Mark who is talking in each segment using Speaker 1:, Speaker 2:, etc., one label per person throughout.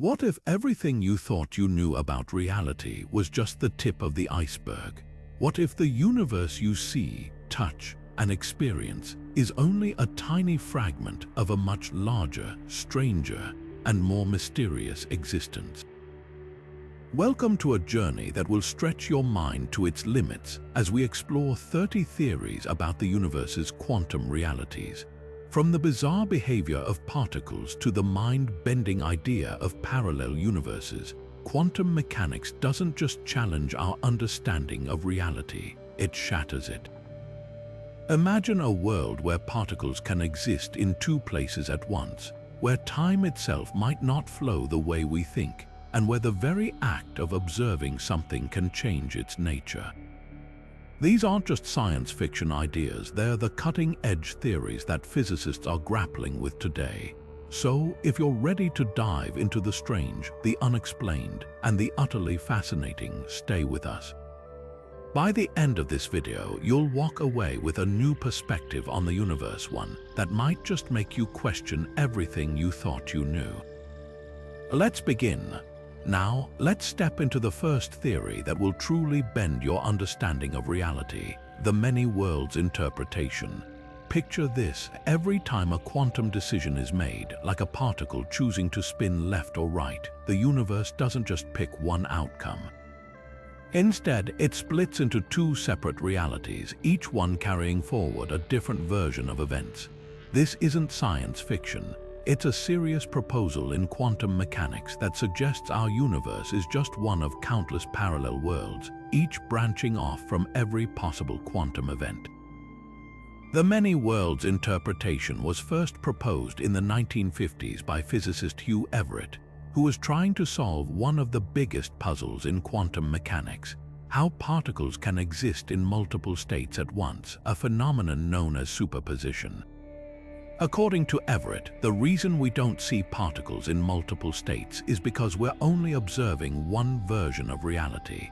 Speaker 1: What if everything you thought you knew about reality was just the tip of the iceberg? What if the universe you see, touch, and experience is only a tiny fragment of a much larger, stranger, and more mysterious existence? Welcome to a journey that will stretch your mind to its limits as we explore 30 theories about the universe's quantum realities. From the bizarre behavior of particles to the mind-bending idea of parallel universes, quantum mechanics doesn't just challenge our understanding of reality, it shatters it. Imagine a world where particles can exist in two places at once, where time itself might not flow the way we think, and where the very act of observing something can change its nature. These aren't just science fiction ideas, they're the cutting-edge theories that physicists are grappling with today. So, if you're ready to dive into the strange, the unexplained, and the utterly fascinating, stay with us. By the end of this video, you'll walk away with a new perspective on the universe, one that might just make you question everything you thought you knew. Let's begin. Now, let's step into the first theory that will truly bend your understanding of reality, the many worlds interpretation. Picture this: every time a quantum decision is made, like a particle choosing to spin left or right, the universe doesn't just pick one outcome. Instead, it splits into two separate realities, each one carrying forward a different version of events. This isn't science fiction. It's a serious proposal in quantum mechanics that suggests our universe is just one of countless parallel worlds, each branching off from every possible quantum event. The many worlds interpretation was first proposed in the 1950s by physicist Hugh Everett, who was trying to solve one of the biggest puzzles in quantum mechanics: how particles can exist in multiple states at once, a phenomenon known as superposition. According to Everett, the reason we don't see particles in multiple states is because we're only observing one version of reality.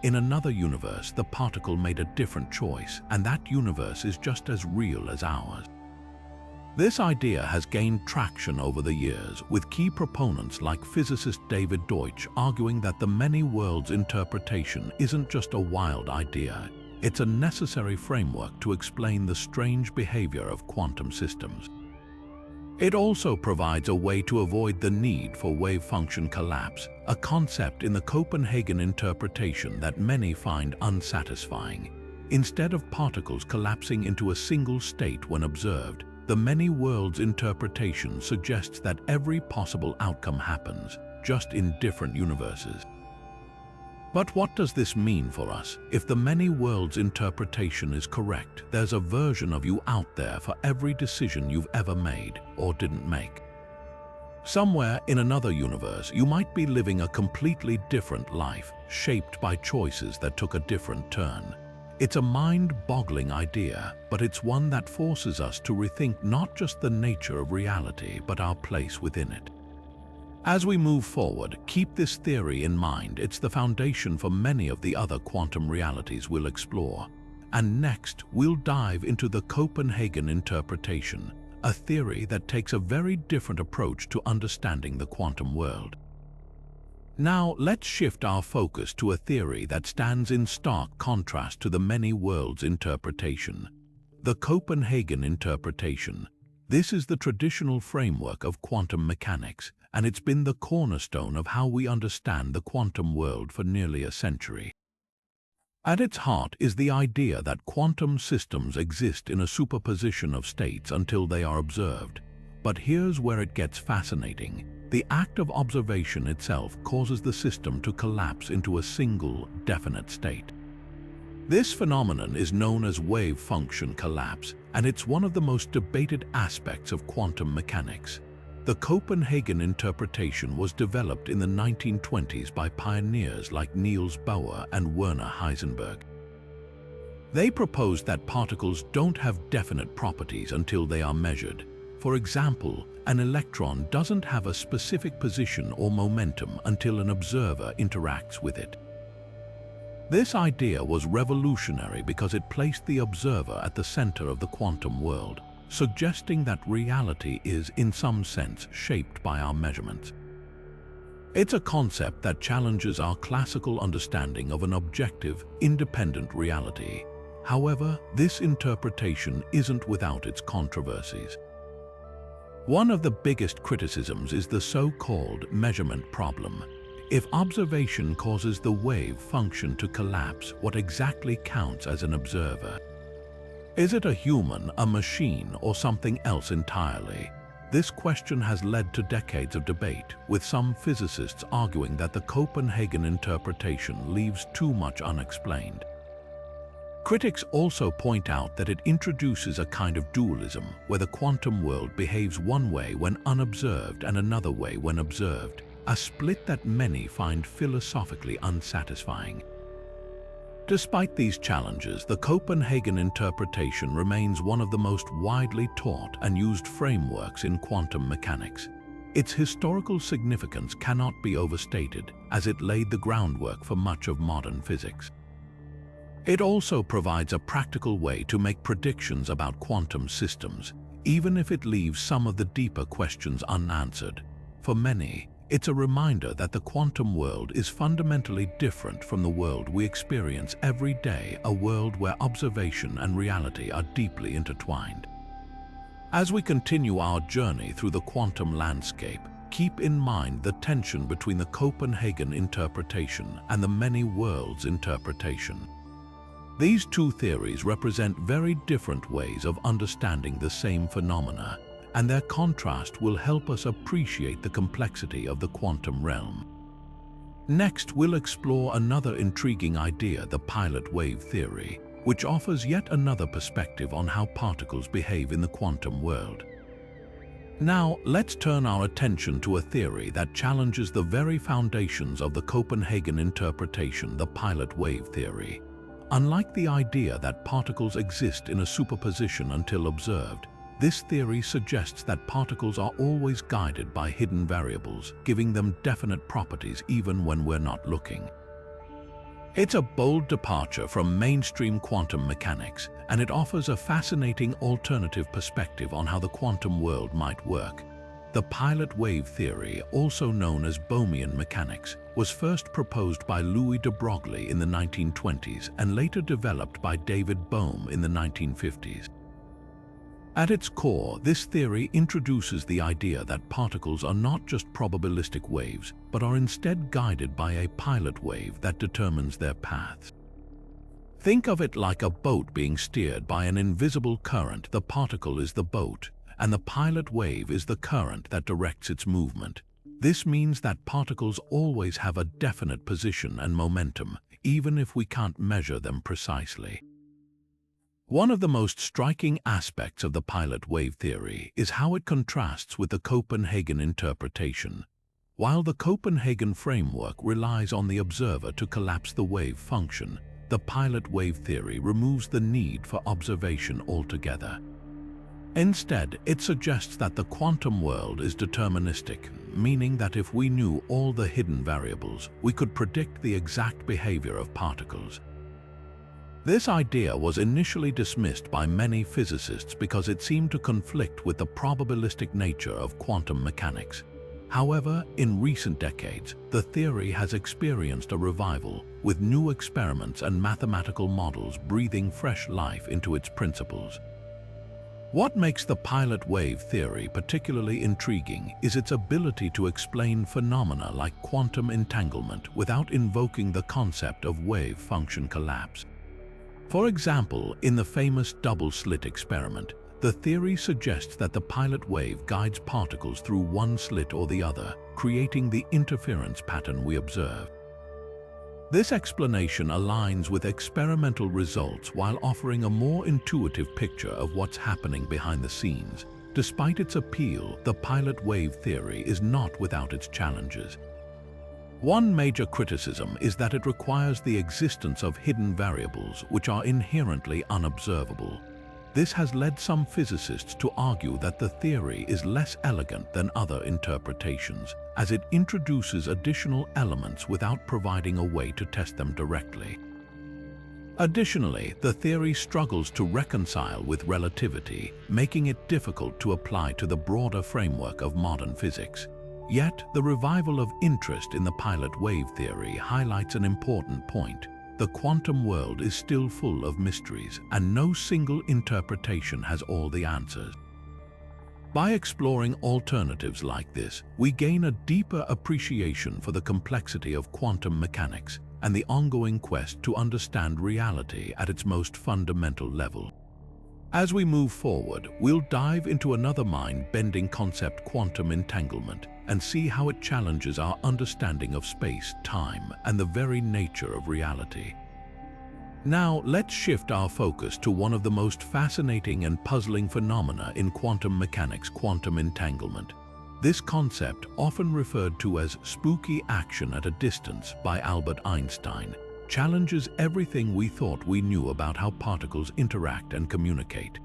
Speaker 1: In another universe, the particle made a different choice, and that universe is just as real as ours. This idea has gained traction over the years, with key proponents like physicist David Deutsch arguing that the many worlds interpretation isn't just a wild idea. It's a necessary framework to explain the strange behavior of quantum systems. It also provides a way to avoid the need for wavefunction collapse, a concept in the Copenhagen Interpretation that many find unsatisfying. Instead of particles collapsing into a single state when observed, the many worlds interpretation suggests that every possible outcome happens, just in different universes. But what does this mean for us? If the many worlds interpretation is correct, there's a version of you out there for every decision you've ever made or didn't make. Somewhere in another universe, you might be living a completely different life, shaped by choices that took a different turn. It's a mind-boggling idea, but it's one that forces us to rethink not just the nature of reality, but our place within it. As we move forward, keep this theory in mind. It's the foundation for many of the other quantum realities we'll explore. And next, we'll dive into the Copenhagen Interpretation, a theory that takes a very different approach to understanding the quantum world. Now, let's shift our focus to a theory that stands in stark contrast to the many worlds interpretation: the Copenhagen Interpretation. This is the traditional framework of quantum mechanics, and it's been the cornerstone of how we understand the quantum world for nearly a century. At its heart is the idea that quantum systems exist in a superposition of states until they are observed. But here's where it gets fascinating. The act of observation itself causes the system to collapse into a single, definite state. This phenomenon is known as wave function collapse, and it's one of the most debated aspects of quantum mechanics. The Copenhagen Interpretation was developed in the 1920s by pioneers like Niels Bohr and Werner Heisenberg. They proposed that particles don't have definite properties until they are measured. For example, an electron doesn't have a specific position or momentum until an observer interacts with it. This idea was revolutionary because it placed the observer at the center of the quantum world, suggesting that reality is, in some sense, shaped by our measurements. It's a concept that challenges our classical understanding of an objective, independent reality. However, this interpretation isn't without its controversies. One of the biggest criticisms is the so-called measurement problem. If observation causes the wave function to collapse, what exactly counts as an observer? Is it a human, a machine, or something else entirely? This question has led to decades of debate, with some physicists arguing that the Copenhagen interpretation leaves too much unexplained. Critics also point out that it introduces a kind of dualism, where the quantum world behaves one way when unobserved and another way when observed, a split that many find philosophically unsatisfying. Despite these challenges, the Copenhagen interpretation remains one of the most widely taught and used frameworks in quantum mechanics. Its historical significance cannot be overstated, as it laid the groundwork for much of modern physics. It also provides a practical way to make predictions about quantum systems, even if it leaves some of the deeper questions unanswered. For many, it's a reminder that the quantum world is fundamentally different from the world we experience every day, a world where observation and reality are deeply intertwined. As we continue our journey through the quantum landscape, keep in mind the tension between the Copenhagen interpretation and the many worlds interpretation. These two theories represent very different ways of understanding the same phenomena, and their contrast will help us appreciate the complexity of the quantum realm. Next, we'll explore another intriguing idea, the pilot wave theory, which offers yet another perspective on how particles behave in the quantum world. Now, let's turn our attention to a theory that challenges the very foundations of the Copenhagen interpretation, the pilot wave theory. Unlike the idea that particles exist in a superposition until observed, this theory suggests that particles are always guided by hidden variables, giving them definite properties even when we're not looking. It's a bold departure from mainstream quantum mechanics, and it offers a fascinating alternative perspective on how the quantum world might work. The pilot wave theory, also known as Bohmian mechanics, was first proposed by Louis de Broglie in the 1920s and later developed by David Bohm in the 1950s. At its core, this theory introduces the idea that particles are not just probabilistic waves, but are instead guided by a pilot wave that determines their paths. Think of it like a boat being steered by an invisible current. The particle is the boat, and the pilot wave is the current that directs its movement. This means that particles always have a definite position and momentum, even if we can't measure them precisely. One of the most striking aspects of the pilot wave theory is how it contrasts with the Copenhagen interpretation. While the Copenhagen framework relies on the observer to collapse the wave function, the pilot wave theory removes the need for observation altogether. Instead, it suggests that the quantum world is deterministic, meaning that if we knew all the hidden variables, we could predict the exact behavior of particles. This idea was initially dismissed by many physicists because it seemed to conflict with the probabilistic nature of quantum mechanics. However, in recent decades, the theory has experienced a revival, with new experiments and mathematical models breathing fresh life into its principles. What makes the pilot wave theory particularly intriguing is its ability to explain phenomena like quantum entanglement without invoking the concept of wave function collapse. For example, in the famous double-slit experiment, the theory suggests that the pilot wave guides particles through one slit or the other, creating the interference pattern we observe. This explanation aligns with experimental results while offering a more intuitive picture of what's happening behind the scenes. Despite its appeal, the pilot wave theory is not without its challenges. One major criticism is that it requires the existence of hidden variables which are inherently unobservable. This has led some physicists to argue that the theory is less elegant than other interpretations, as it introduces additional elements without providing a way to test them directly. Additionally, the theory struggles to reconcile with relativity, making it difficult to apply to the broader framework of modern physics. Yet, the revival of interest in the pilot wave theory highlights an important point. The quantum world is still full of mysteries, and no single interpretation has all the answers. By exploring alternatives like this, we gain a deeper appreciation for the complexity of quantum mechanics and the ongoing quest to understand reality at its most fundamental level. As we move forward, we'll dive into another mind-bending concept, quantum entanglement, and see how it challenges our understanding of space, time, and the very nature of reality. Now, let's shift our focus to one of the most fascinating and puzzling phenomena in quantum mechanics, quantum entanglement. This concept, often referred to as spooky action at a distance by Albert Einstein, challenges everything we thought we knew about how particles interact and communicate.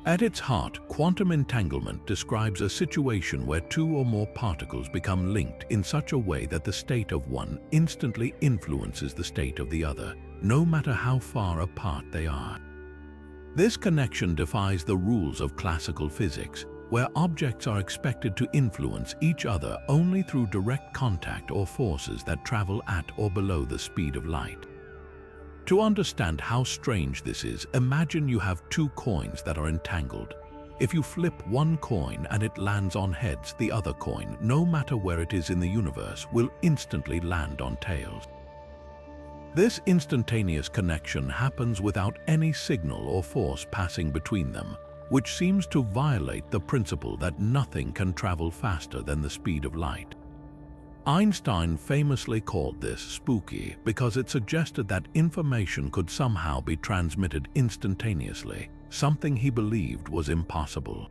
Speaker 1: At its heart, quantum entanglement describes a situation where two or more particles become linked in such a way that the state of one instantly influences the state of the other, no matter how far apart they are. This connection defies the rules of classical physics, where objects are expected to influence each other only through direct contact or forces that travel at or below the speed of light. To understand how strange this is, imagine you have two coins that are entangled. If you flip one coin and it lands on heads, the other coin, no matter where it is in the universe, will instantly land on tails. This instantaneous connection happens without any signal or force passing between them, which seems to violate the principle that nothing can travel faster than the speed of light. Einstein famously called this spooky because it suggested that information could somehow be transmitted instantaneously, something he believed was impossible.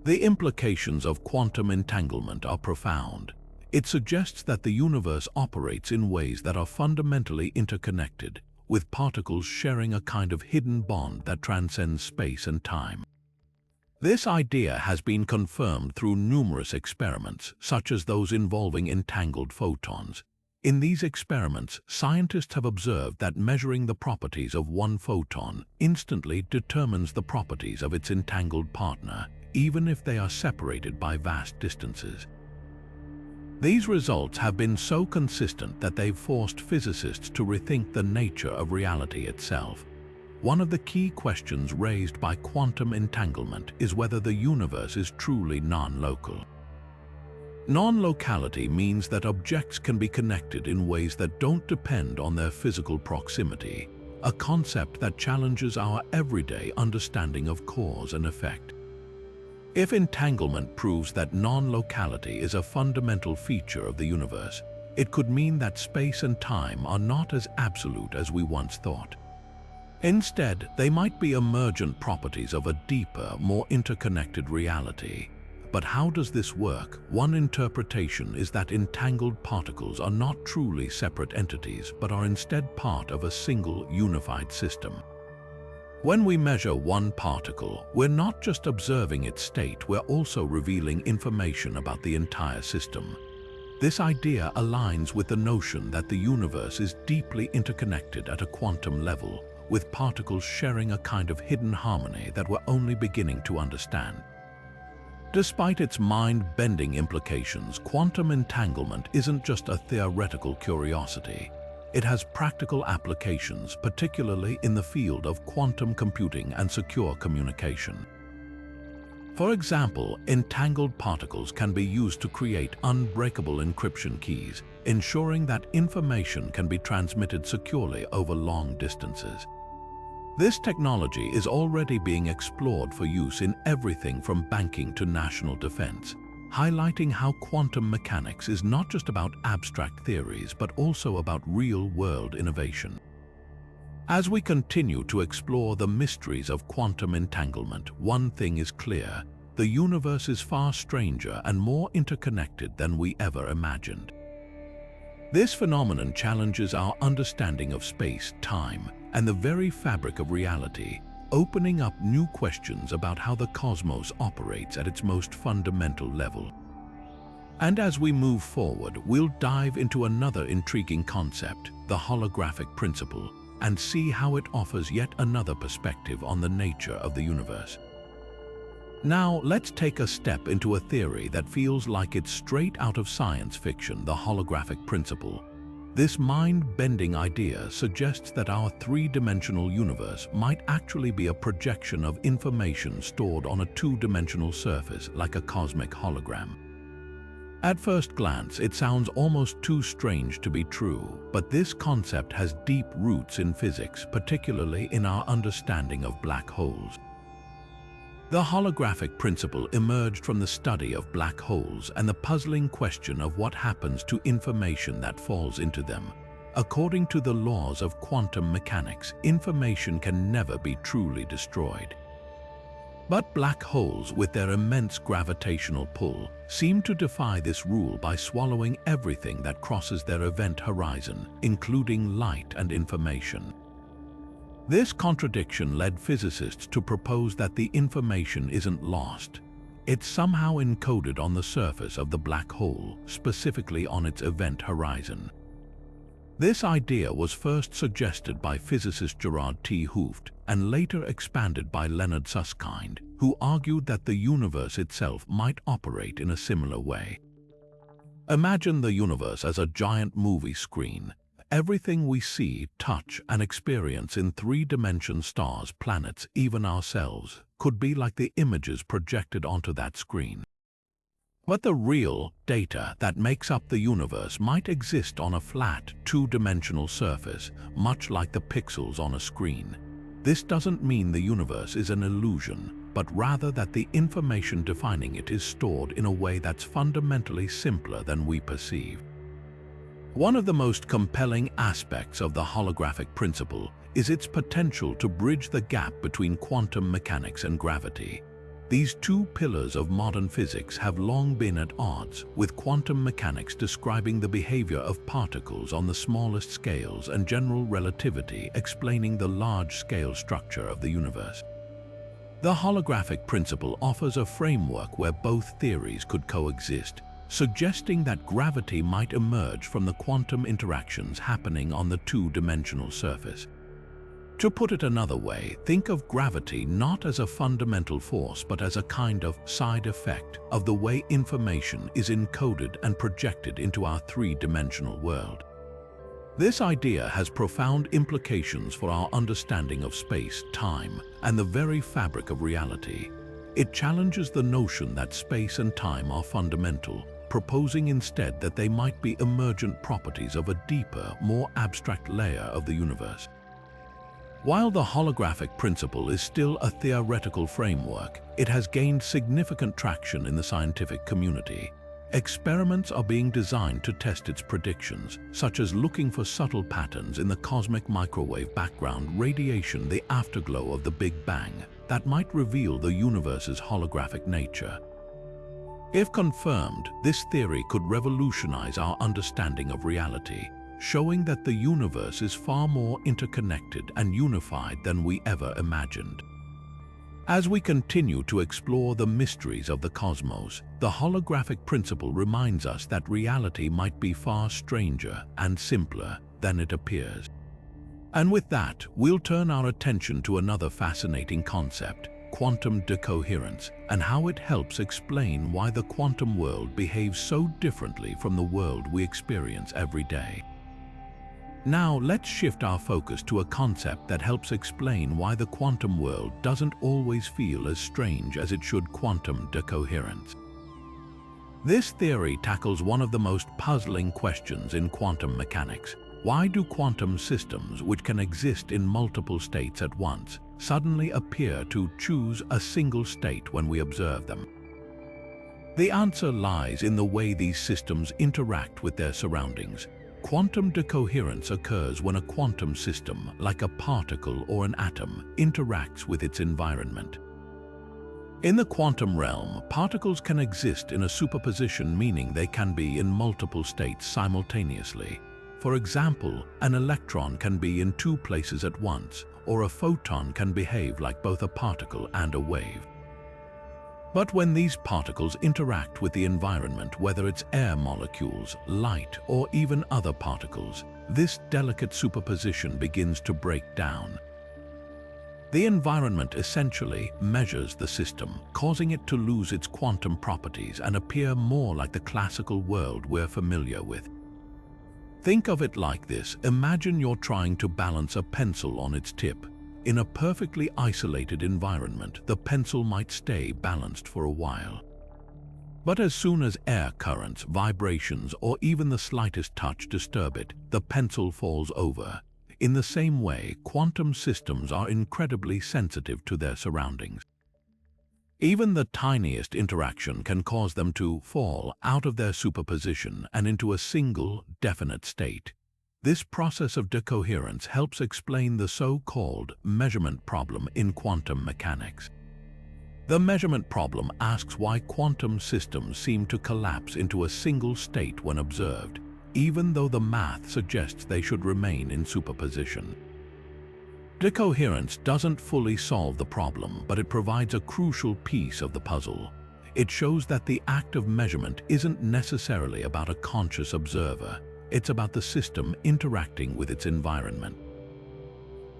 Speaker 1: The implications of quantum entanglement are profound. It suggests that the universe operates in ways that are fundamentally interconnected, with particles sharing a kind of hidden bond that transcends space and time. This idea has been confirmed through numerous experiments, such as those involving entangled photons. In these experiments, scientists have observed that measuring the properties of one photon instantly determines the properties of its entangled partner, even if they are separated by vast distances. These results have been so consistent that they've forced physicists to rethink the nature of reality itself. One of the key questions raised by quantum entanglement is whether the universe is truly non-local. Non-locality means that objects can be connected in ways that don't depend on their physical proximity, a concept that challenges our everyday understanding of cause and effect. If entanglement proves that non-locality is a fundamental feature of the universe, it could mean that space and time are not as absolute as we once thought. Instead, they might be emergent properties of a deeper, more interconnected reality. But how does this work? One interpretation is that entangled particles are not truly separate entities, but are instead part of a single, unified system. When we measure one particle, we're not just observing its state, we're also revealing information about the entire system. This idea aligns with the notion that the universe is deeply interconnected at a quantum level, with particles sharing a kind of hidden harmony that we're only beginning to understand. Despite its mind-bending implications, quantum entanglement isn't just a theoretical curiosity. It has practical applications, particularly in the field of quantum computing and secure communication. For example, entangled particles can be used to create unbreakable encryption keys, ensuring that information can be transmitted securely over long distances. This technology is already being explored for use in everything from banking to national defense, highlighting how quantum mechanics is not just about abstract theories, but also about real-world innovation. As we continue to explore the mysteries of quantum entanglement, one thing is clear: the universe is far stranger and more interconnected than we ever imagined. This phenomenon challenges our understanding of space, time, and the very fabric of reality, opening up new questions about how the cosmos operates at its most fundamental level. And as we move forward, we'll dive into another intriguing concept, the holographic principle, and see how it offers yet another perspective on the nature of the universe. Now, let's take a step into a theory that feels like it's straight out of science fiction, the holographic principle. This mind-bending idea suggests that our three-dimensional universe might actually be a projection of information stored on a two-dimensional surface, like a cosmic hologram. At first glance, it sounds almost too strange to be true, but this concept has deep roots in physics, particularly in our understanding of black holes. The holographic principle emerged from the study of black holes and the puzzling question of what happens to information that falls into them. According to the laws of quantum mechanics, information can never be truly destroyed. But black holes, with their immense gravitational pull, seem to defy this rule by swallowing everything that crosses their event horizon, including light and information. This contradiction led physicists to propose that the information isn't lost. It's somehow encoded on the surface of the black hole, specifically on its event horizon. This idea was first suggested by physicist Gerard T. Hooft and later expanded by Leonard Susskind, who argued that the universe itself might operate in a similar way. Imagine the universe as a giant movie screen. Everything we see, touch, and experience in three-dimension stars, planets, even ourselves, could be like the images projected onto that screen. But the real data that makes up the universe might exist on a flat, two-dimensional surface, much like the pixels on a screen. This doesn't mean the universe is an illusion, but rather that the information defining it is stored in a way that's fundamentally simpler than we perceive. One of the most compelling aspects of the holographic principle is its potential to bridge the gap between quantum mechanics and gravity. These two pillars of modern physics have long been at odds, with quantum mechanics describing the behavior of particles on the smallest scales and general relativity explaining the large-scale structure of the universe. The holographic principle offers a framework where both theories could coexist, suggesting that gravity might emerge from the quantum interactions happening on the two-dimensional surface. To put it another way, think of gravity not as a fundamental force but as a kind of side effect of the way information is encoded and projected into our three-dimensional world. This idea has profound implications for our understanding of space, time, and the very fabric of reality. It challenges the notion that space and time are fundamental, proposing instead that they might be emergent properties of a deeper, more abstract layer of the universe. While the holographic principle is still a theoretical framework, it has gained significant traction in the scientific community. Experiments are being designed to test its predictions, such as looking for subtle patterns in the cosmic microwave background radiation, the afterglow of the Big Bang, that might reveal the universe's holographic nature. If confirmed, this theory could revolutionize our understanding of reality, showing that the universe is far more interconnected and unified than we ever imagined. As we continue to explore the mysteries of the cosmos, the holographic principle reminds us that reality might be far stranger and simpler than it appears. And with that, we'll turn our attention to another fascinating concept: quantum decoherence, and how it helps explain why the quantum world behaves so differently from the world we experience every day. Now, let's shift our focus to a concept that helps explain why the quantum world doesn't always feel as strange as it should: quantum decoherence. This theory tackles one of the most puzzling questions in quantum mechanics. Why do quantum systems, which can exist in multiple states at once, suddenly appear to choose a single state when we observe them? The answer lies in the way these systems interact with their surroundings. Quantum decoherence occurs when a quantum system, like a particle or an atom, interacts with its environment. In the quantum realm, particles can exist in a superposition, meaning they can be in multiple states simultaneously. For example, an electron can be in two places at once, or a photon can behave like both a particle and a wave. But when these particles interact with the environment, whether it's air molecules, light, or even other particles, this delicate superposition begins to break down. The environment essentially measures the system, causing it to lose its quantum properties and appear more like the classical world we're familiar with. Think of it like this. Imagine you're trying to balance a pencil on its tip. In a perfectly isolated environment, the pencil might stay balanced for a while. But as soon as air currents, vibrations, or even the slightest touch disturb it, the pencil falls over. In the same way, quantum systems are incredibly sensitive to their surroundings. Even the tiniest interaction can cause them to fall out of their superposition and into a single, definite state. This process of decoherence helps explain the so-called measurement problem in quantum mechanics. The measurement problem asks why quantum systems seem to collapse into a single state when observed, even though the math suggests they should remain in superposition. Decoherence doesn't fully solve the problem, but it provides a crucial piece of the puzzle. It shows that the act of measurement isn't necessarily about a conscious observer. It's about the system interacting with its environment.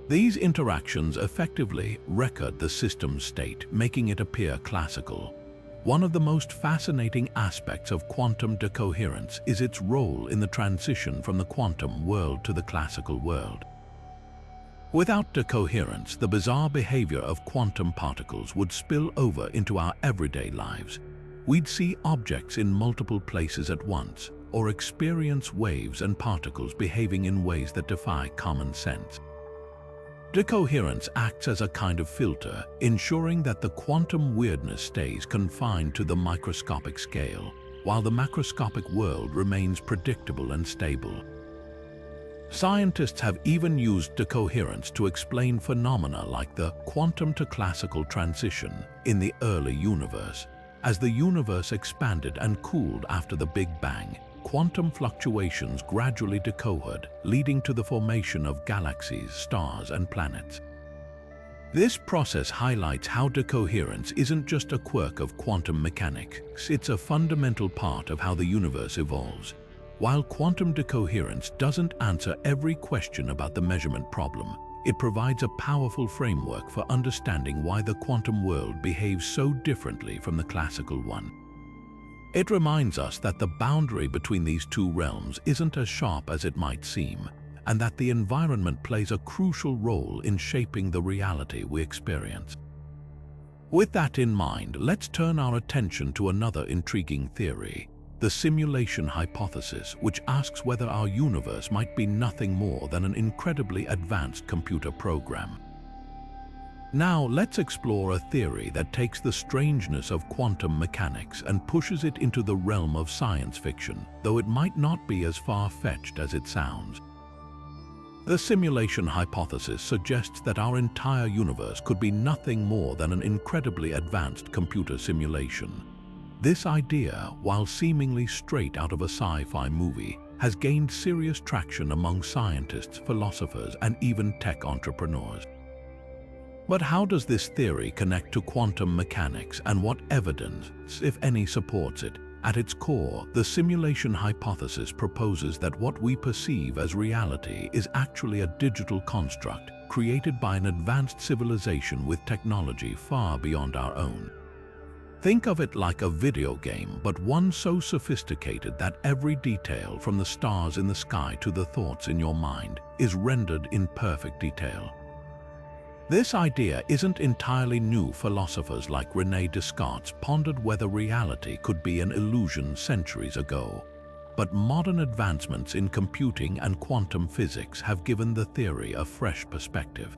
Speaker 1: These interactions effectively record the system's state, making it appear classical. One of the most fascinating aspects of quantum decoherence is its role in the transition from the quantum world to the classical world. Without decoherence, the bizarre behavior of quantum particles would spill over into our everyday lives. We'd see objects in multiple places at once, or experience waves and particles behaving in ways that defy common sense. Decoherence acts as a kind of filter, ensuring that the quantum weirdness stays confined to the microscopic scale, while the macroscopic world remains predictable and stable. Scientists have even used decoherence to explain phenomena like the quantum to classical transition in the early universe. As the universe expanded and cooled after the Big Bang, quantum fluctuations gradually decohered, leading to the formation of galaxies, stars, and planets. This process highlights how decoherence isn't just a quirk of quantum mechanics, it's a fundamental part of how the universe evolves. While quantum decoherence doesn't answer every question about the measurement problem, it provides a powerful framework for understanding why the quantum world behaves so differently from the classical one. It reminds us that the boundary between these two realms isn't as sharp as it might seem, and that the environment plays a crucial role in shaping the reality we experience. With that in mind, let's turn our attention to another intriguing theory, the simulation hypothesis, which asks whether our universe might be nothing more than an incredibly advanced computer program. Now, let's explore a theory that takes the strangeness of quantum mechanics and pushes it into the realm of science fiction, though it might not be as far-fetched as it sounds. The simulation hypothesis suggests that our entire universe could be nothing more than an incredibly advanced computer simulation. This idea, while seemingly straight out of a sci-fi movie, has gained serious traction among scientists, philosophers, and even tech entrepreneurs. But how does this theory connect to quantum mechanics, and what evidence, if any, supports it? At its core, the simulation hypothesis proposes that what we perceive as reality is actually a digital construct created by an advanced civilization with technology far beyond our own. Think of it like a video game, but one so sophisticated that every detail, from the stars in the sky to the thoughts in your mind, is rendered in perfect detail. This idea isn't entirely new. Philosophers like René Descartes pondered whether reality could be an illusion centuries ago. But modern advancements in computing and quantum physics have given the theory a fresh perspective.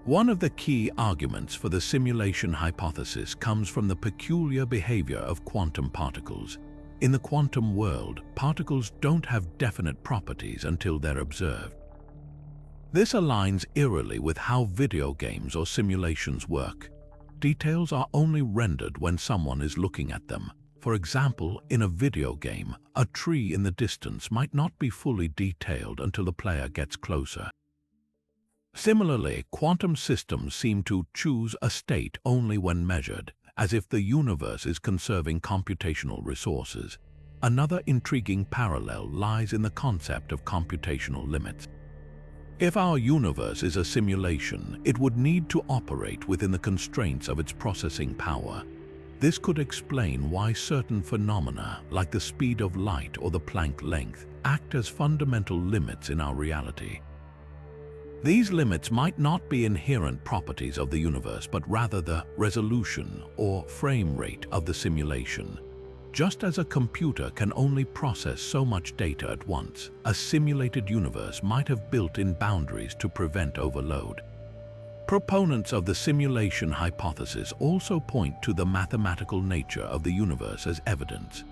Speaker 1: One of the key arguments for the simulation hypothesis comes from the peculiar behavior of quantum particles. In the quantum world, particles don't have definite properties until they're observed. This aligns eerily with how video games or simulations work. Details are only rendered when someone is looking at them. For example, in a video game, a tree in the distance might not be fully detailed until the player gets closer. Similarly, quantum systems seem to choose a state only when measured, as if the universe is conserving computational resources. Another intriguing parallel lies in the concept of computational limits. If our universe is a simulation, it would need to operate within the constraints of its processing power. This could explain why certain phenomena, like the speed of light or the Planck length, act as fundamental limits in our reality. These limits might not be inherent properties of the universe, but rather the resolution or frame rate of the simulation. Just as a computer can only process so much data at once, a simulated universe might have built-in boundaries to prevent overload. Proponents of the simulation hypothesis also point to the mathematical nature of the universe as evidence.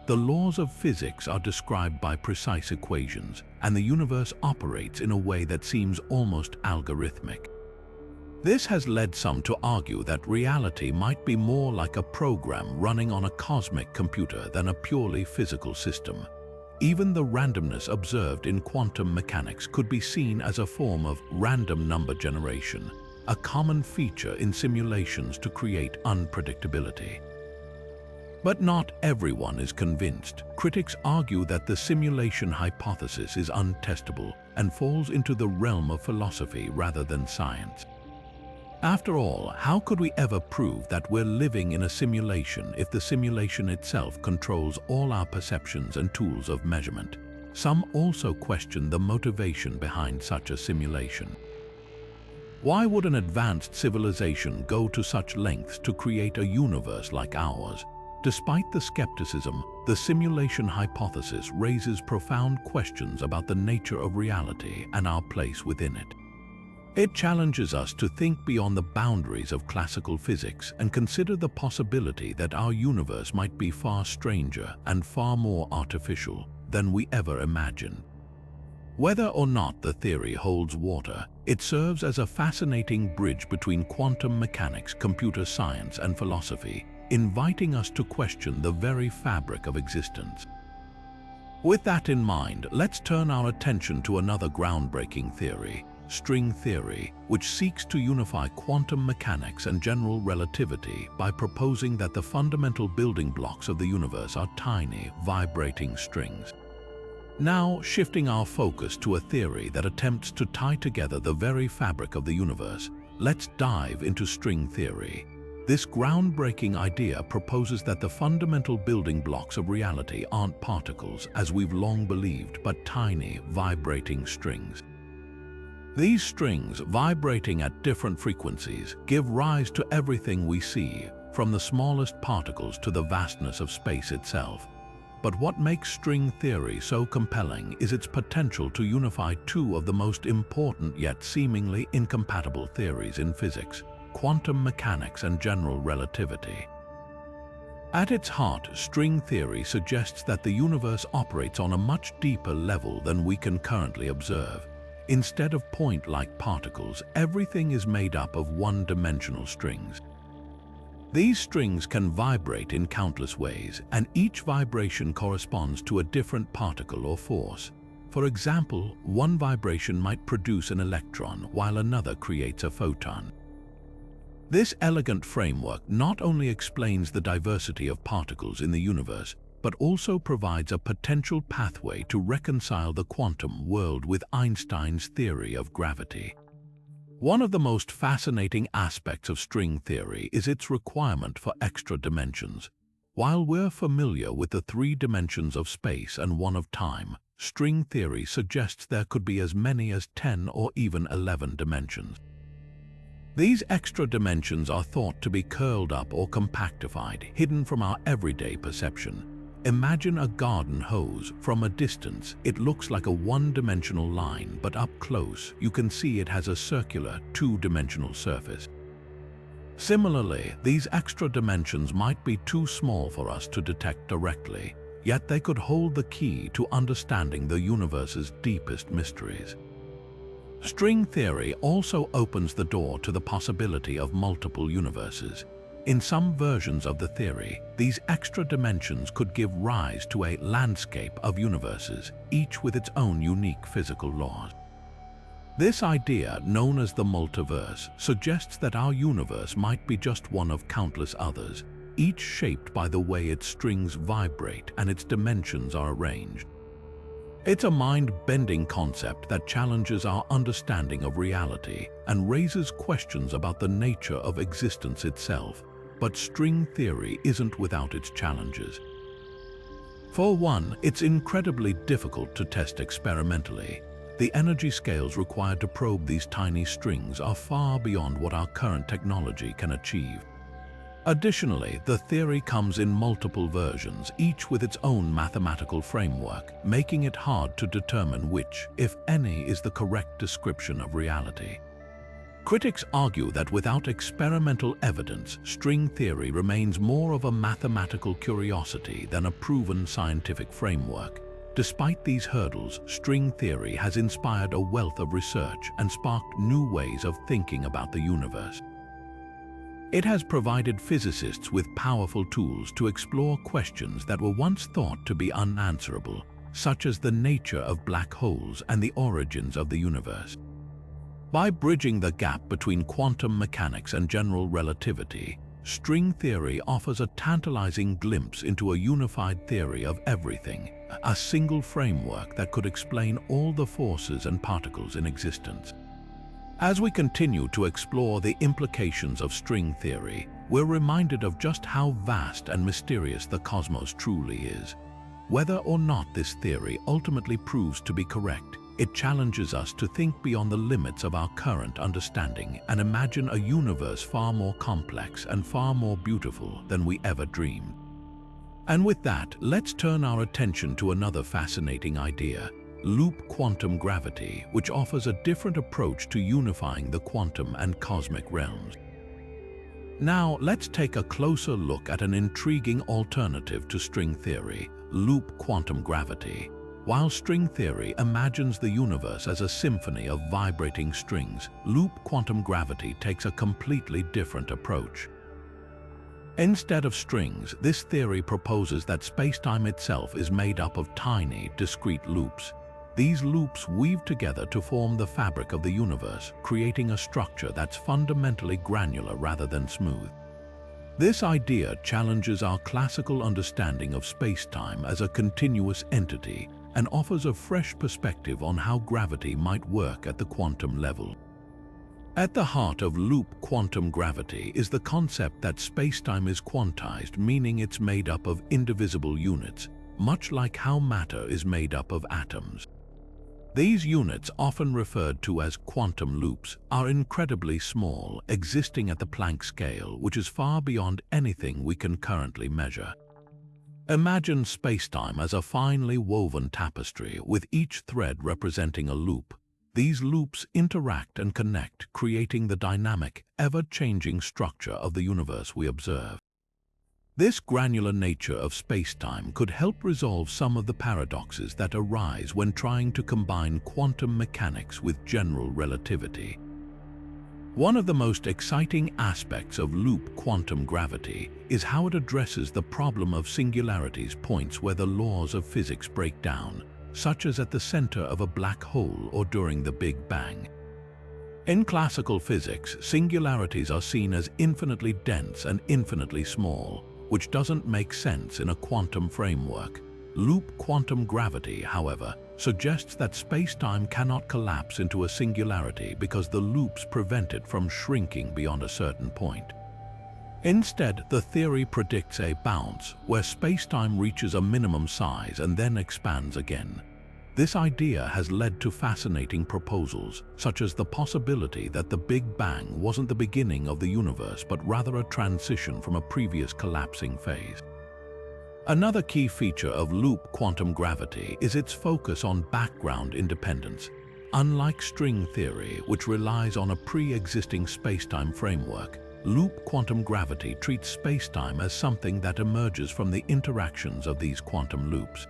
Speaker 1: The laws of physics are described by precise equations, and the universe operates in a way that seems almost algorithmic. This has led some to argue that reality might be more like a program running on a cosmic computer than a purely physical system. Even the randomness observed in quantum mechanics could be seen as a form of random number generation, a common feature in simulations to create unpredictability. But not everyone is convinced. Critics argue that the simulation hypothesis is untestable and falls into the realm of philosophy rather than science. After all, how could we ever prove that we're living in a simulation if the simulation itself controls all our perceptions and tools of measurement? Some also question the motivation behind such a simulation. Why would an advanced civilization go to such lengths to create a universe like ours? Despite the skepticism, the simulation hypothesis raises profound questions about the nature of reality and our place within it. It challenges us to think beyond the boundaries of classical physics and consider the possibility that our universe might be far stranger and far more artificial than we ever imagined. Whether or not the theory holds water, it serves as a fascinating bridge between quantum mechanics, computer science, and philosophy, inviting us to question the very fabric of existence. With that in mind, let's turn our attention to another groundbreaking theory, string theory, which seeks to unify quantum mechanics and general relativity by proposing that the fundamental building blocks of the universe are tiny, vibrating strings. Now, shifting our focus to a theory that attempts to tie together the very fabric of the universe, let's dive into string theory. This groundbreaking idea proposes that the fundamental building blocks of reality aren't particles, as we've long believed, but tiny, vibrating strings. These strings, vibrating at different frequencies, give rise to everything we see, from the smallest particles to the vastness of space itself. But what makes string theory so compelling is its potential to unify two of the most important yet seemingly incompatible theories in physics: quantum mechanics and general relativity. At its heart, string theory suggests that the universe operates on a much deeper level than we can currently observe. Instead of point-like particles, everything is made up of one-dimensional strings. These strings can vibrate in countless ways, and each vibration corresponds to a different particle or force. For example, one vibration might produce an electron, while another creates a photon. This elegant framework not only explains the diversity of particles in the universe, but also provides a potential pathway to reconcile the quantum world with Einstein's theory of gravity. One of the most fascinating aspects of string theory is its requirement for extra dimensions. While we're familiar with the 3 dimensions of space and one of time, string theory suggests there could be as many as 10 or even 11 dimensions. These extra dimensions are thought to be curled up or compactified, hidden from our everyday perception. Imagine a garden hose. From a distance, it looks like a one-dimensional line, but up close, you can see it has a circular, 2-dimensional surface. Similarly, these extra dimensions might be too small for us to detect directly, yet they could hold the key to understanding the universe's deepest mysteries. String theory also opens the door to the possibility of multiple universes. In some versions of the theory, these extra dimensions could give rise to a landscape of universes, each with its own unique physical laws. This idea, known as the multiverse, suggests that our universe might be just one of countless others, each shaped by the way its strings vibrate and its dimensions are arranged. It's a mind-bending concept that challenges our understanding of reality and raises questions about the nature of existence itself. But string theory isn't without its challenges. For one, it's incredibly difficult to test experimentally. The energy scales required to probe these tiny strings are far beyond what our current technology can achieve. Additionally, the theory comes in multiple versions, each with its own mathematical framework, making it hard to determine which, if any, is the correct description of reality. Critics argue that without experimental evidence, string theory remains more of a mathematical curiosity than a proven scientific framework. Despite these hurdles, string theory has inspired a wealth of research and sparked new ways of thinking about the universe. It has provided physicists with powerful tools to explore questions that were once thought to be unanswerable, such as the nature of black holes and the origins of the universe. By bridging the gap between quantum mechanics and general relativity, string theory offers a tantalizing glimpse into a unified theory of everything, a single framework that could explain all the forces and particles in existence. As we continue to explore the implications of string theory, we're reminded of just how vast and mysterious the cosmos truly is. Whether or not this theory ultimately proves to be correct, it challenges us to think beyond the limits of our current understanding and imagine a universe far more complex and far more beautiful than we ever dreamed. And with that, let's turn our attention to another fascinating idea: loop quantum gravity, which offers a different approach to unifying the quantum and cosmic realms. Now, let's take a closer look at an intriguing alternative to string theory: loop quantum gravity. While string theory imagines the universe as a symphony of vibrating strings, loop quantum gravity takes a completely different approach. Instead of strings, this theory proposes that space-time itself is made up of tiny, discrete loops. These loops weave together to form the fabric of the universe, creating a structure that's fundamentally granular rather than smooth. This idea challenges our classical understanding of space-time as a continuous entity and offers a fresh perspective on how gravity might work at the quantum level. At the heart of loop quantum gravity is the concept that space-time is quantized, meaning it's made up of indivisible units, much like how matter is made up of atoms. These units, often referred to as quantum loops, are incredibly small, existing at the Planck scale, which is far beyond anything we can currently measure. Imagine space-time as a finely woven tapestry, with each thread representing a loop. These loops interact and connect, creating the dynamic, ever-changing structure of the universe we observe. This granular nature of space-time could help resolve some of the paradoxes that arise when trying to combine quantum mechanics with general relativity. One of the most exciting aspects of loop quantum gravity is how it addresses the problem of singularities, points where the laws of physics break down, such as at the center of a black hole or during the Big Bang. In classical physics, singularities are seen as infinitely dense and infinitely small, which doesn't make sense in a quantum framework. Loop quantum gravity, however, suggests that space-time cannot collapse into a singularity because the loops prevent it from shrinking beyond a certain point. Instead, the theory predicts a bounce, where space-time reaches a minimum size and then expands again. This idea has led to fascinating proposals, such as the possibility that the Big Bang wasn't the beginning of the universe, but rather a transition from a previous collapsing phase. Another key feature of loop quantum gravity is its focus on background independence. Unlike string theory, which relies on a pre-existing space-time framework, loop quantum gravity treats space-time as something that emerges from the interactions of these quantum loops.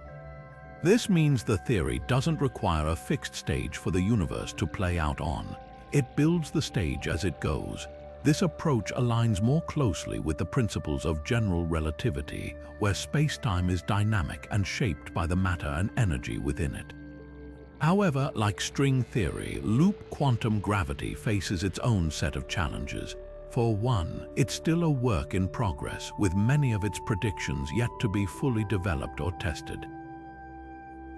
Speaker 1: This means the theory doesn't require a fixed stage for the universe to play out on. It builds the stage as it goes. This approach aligns more closely with the principles of general relativity, where space-time is dynamic and shaped by the matter and energy within it. However, like string theory, loop quantum gravity faces its own set of challenges. For one, it's still a work in progress, with many of its predictions yet to be fully developed or tested.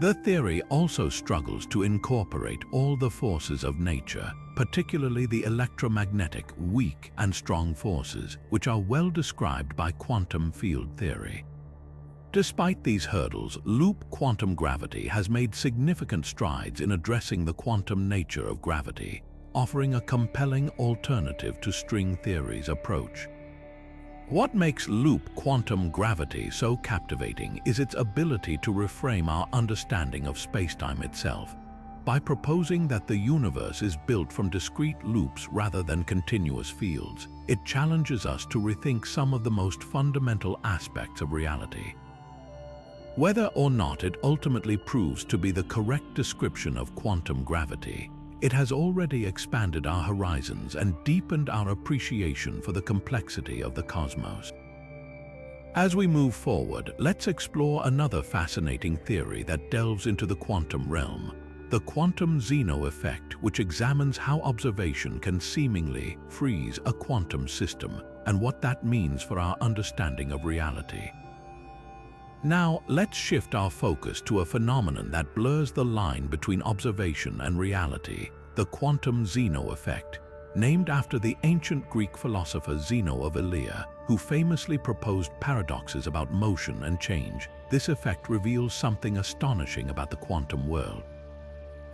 Speaker 1: The theory also struggles to incorporate all the forces of nature, particularly the electromagnetic, weak and strong forces, which are well described by quantum field theory. Despite these hurdles, loop quantum gravity has made significant strides in addressing the quantum nature of gravity, offering a compelling alternative to string theory's approach. What makes loop quantum gravity so captivating is its ability to reframe our understanding of spacetime itself. By proposing that the universe is built from discrete loops rather than continuous fields, it challenges us to rethink some of the most fundamental aspects of reality. Whether or not it ultimately proves to be the correct description of quantum gravity, it has already expanded our horizons and deepened our appreciation for the complexity of the cosmos. As we move forward, let's explore another fascinating theory that delves into the quantum realm, the quantum Zeno effect, which examines how observation can seemingly freeze a quantum system and what that means for our understanding of reality. Now, let's shift our focus to a phenomenon that blurs the line between observation and reality, the quantum Zeno effect, named after the ancient Greek philosopher Zeno of Elea, who famously proposed paradoxes about motion and change. This effect reveals something astonishing about the quantum world.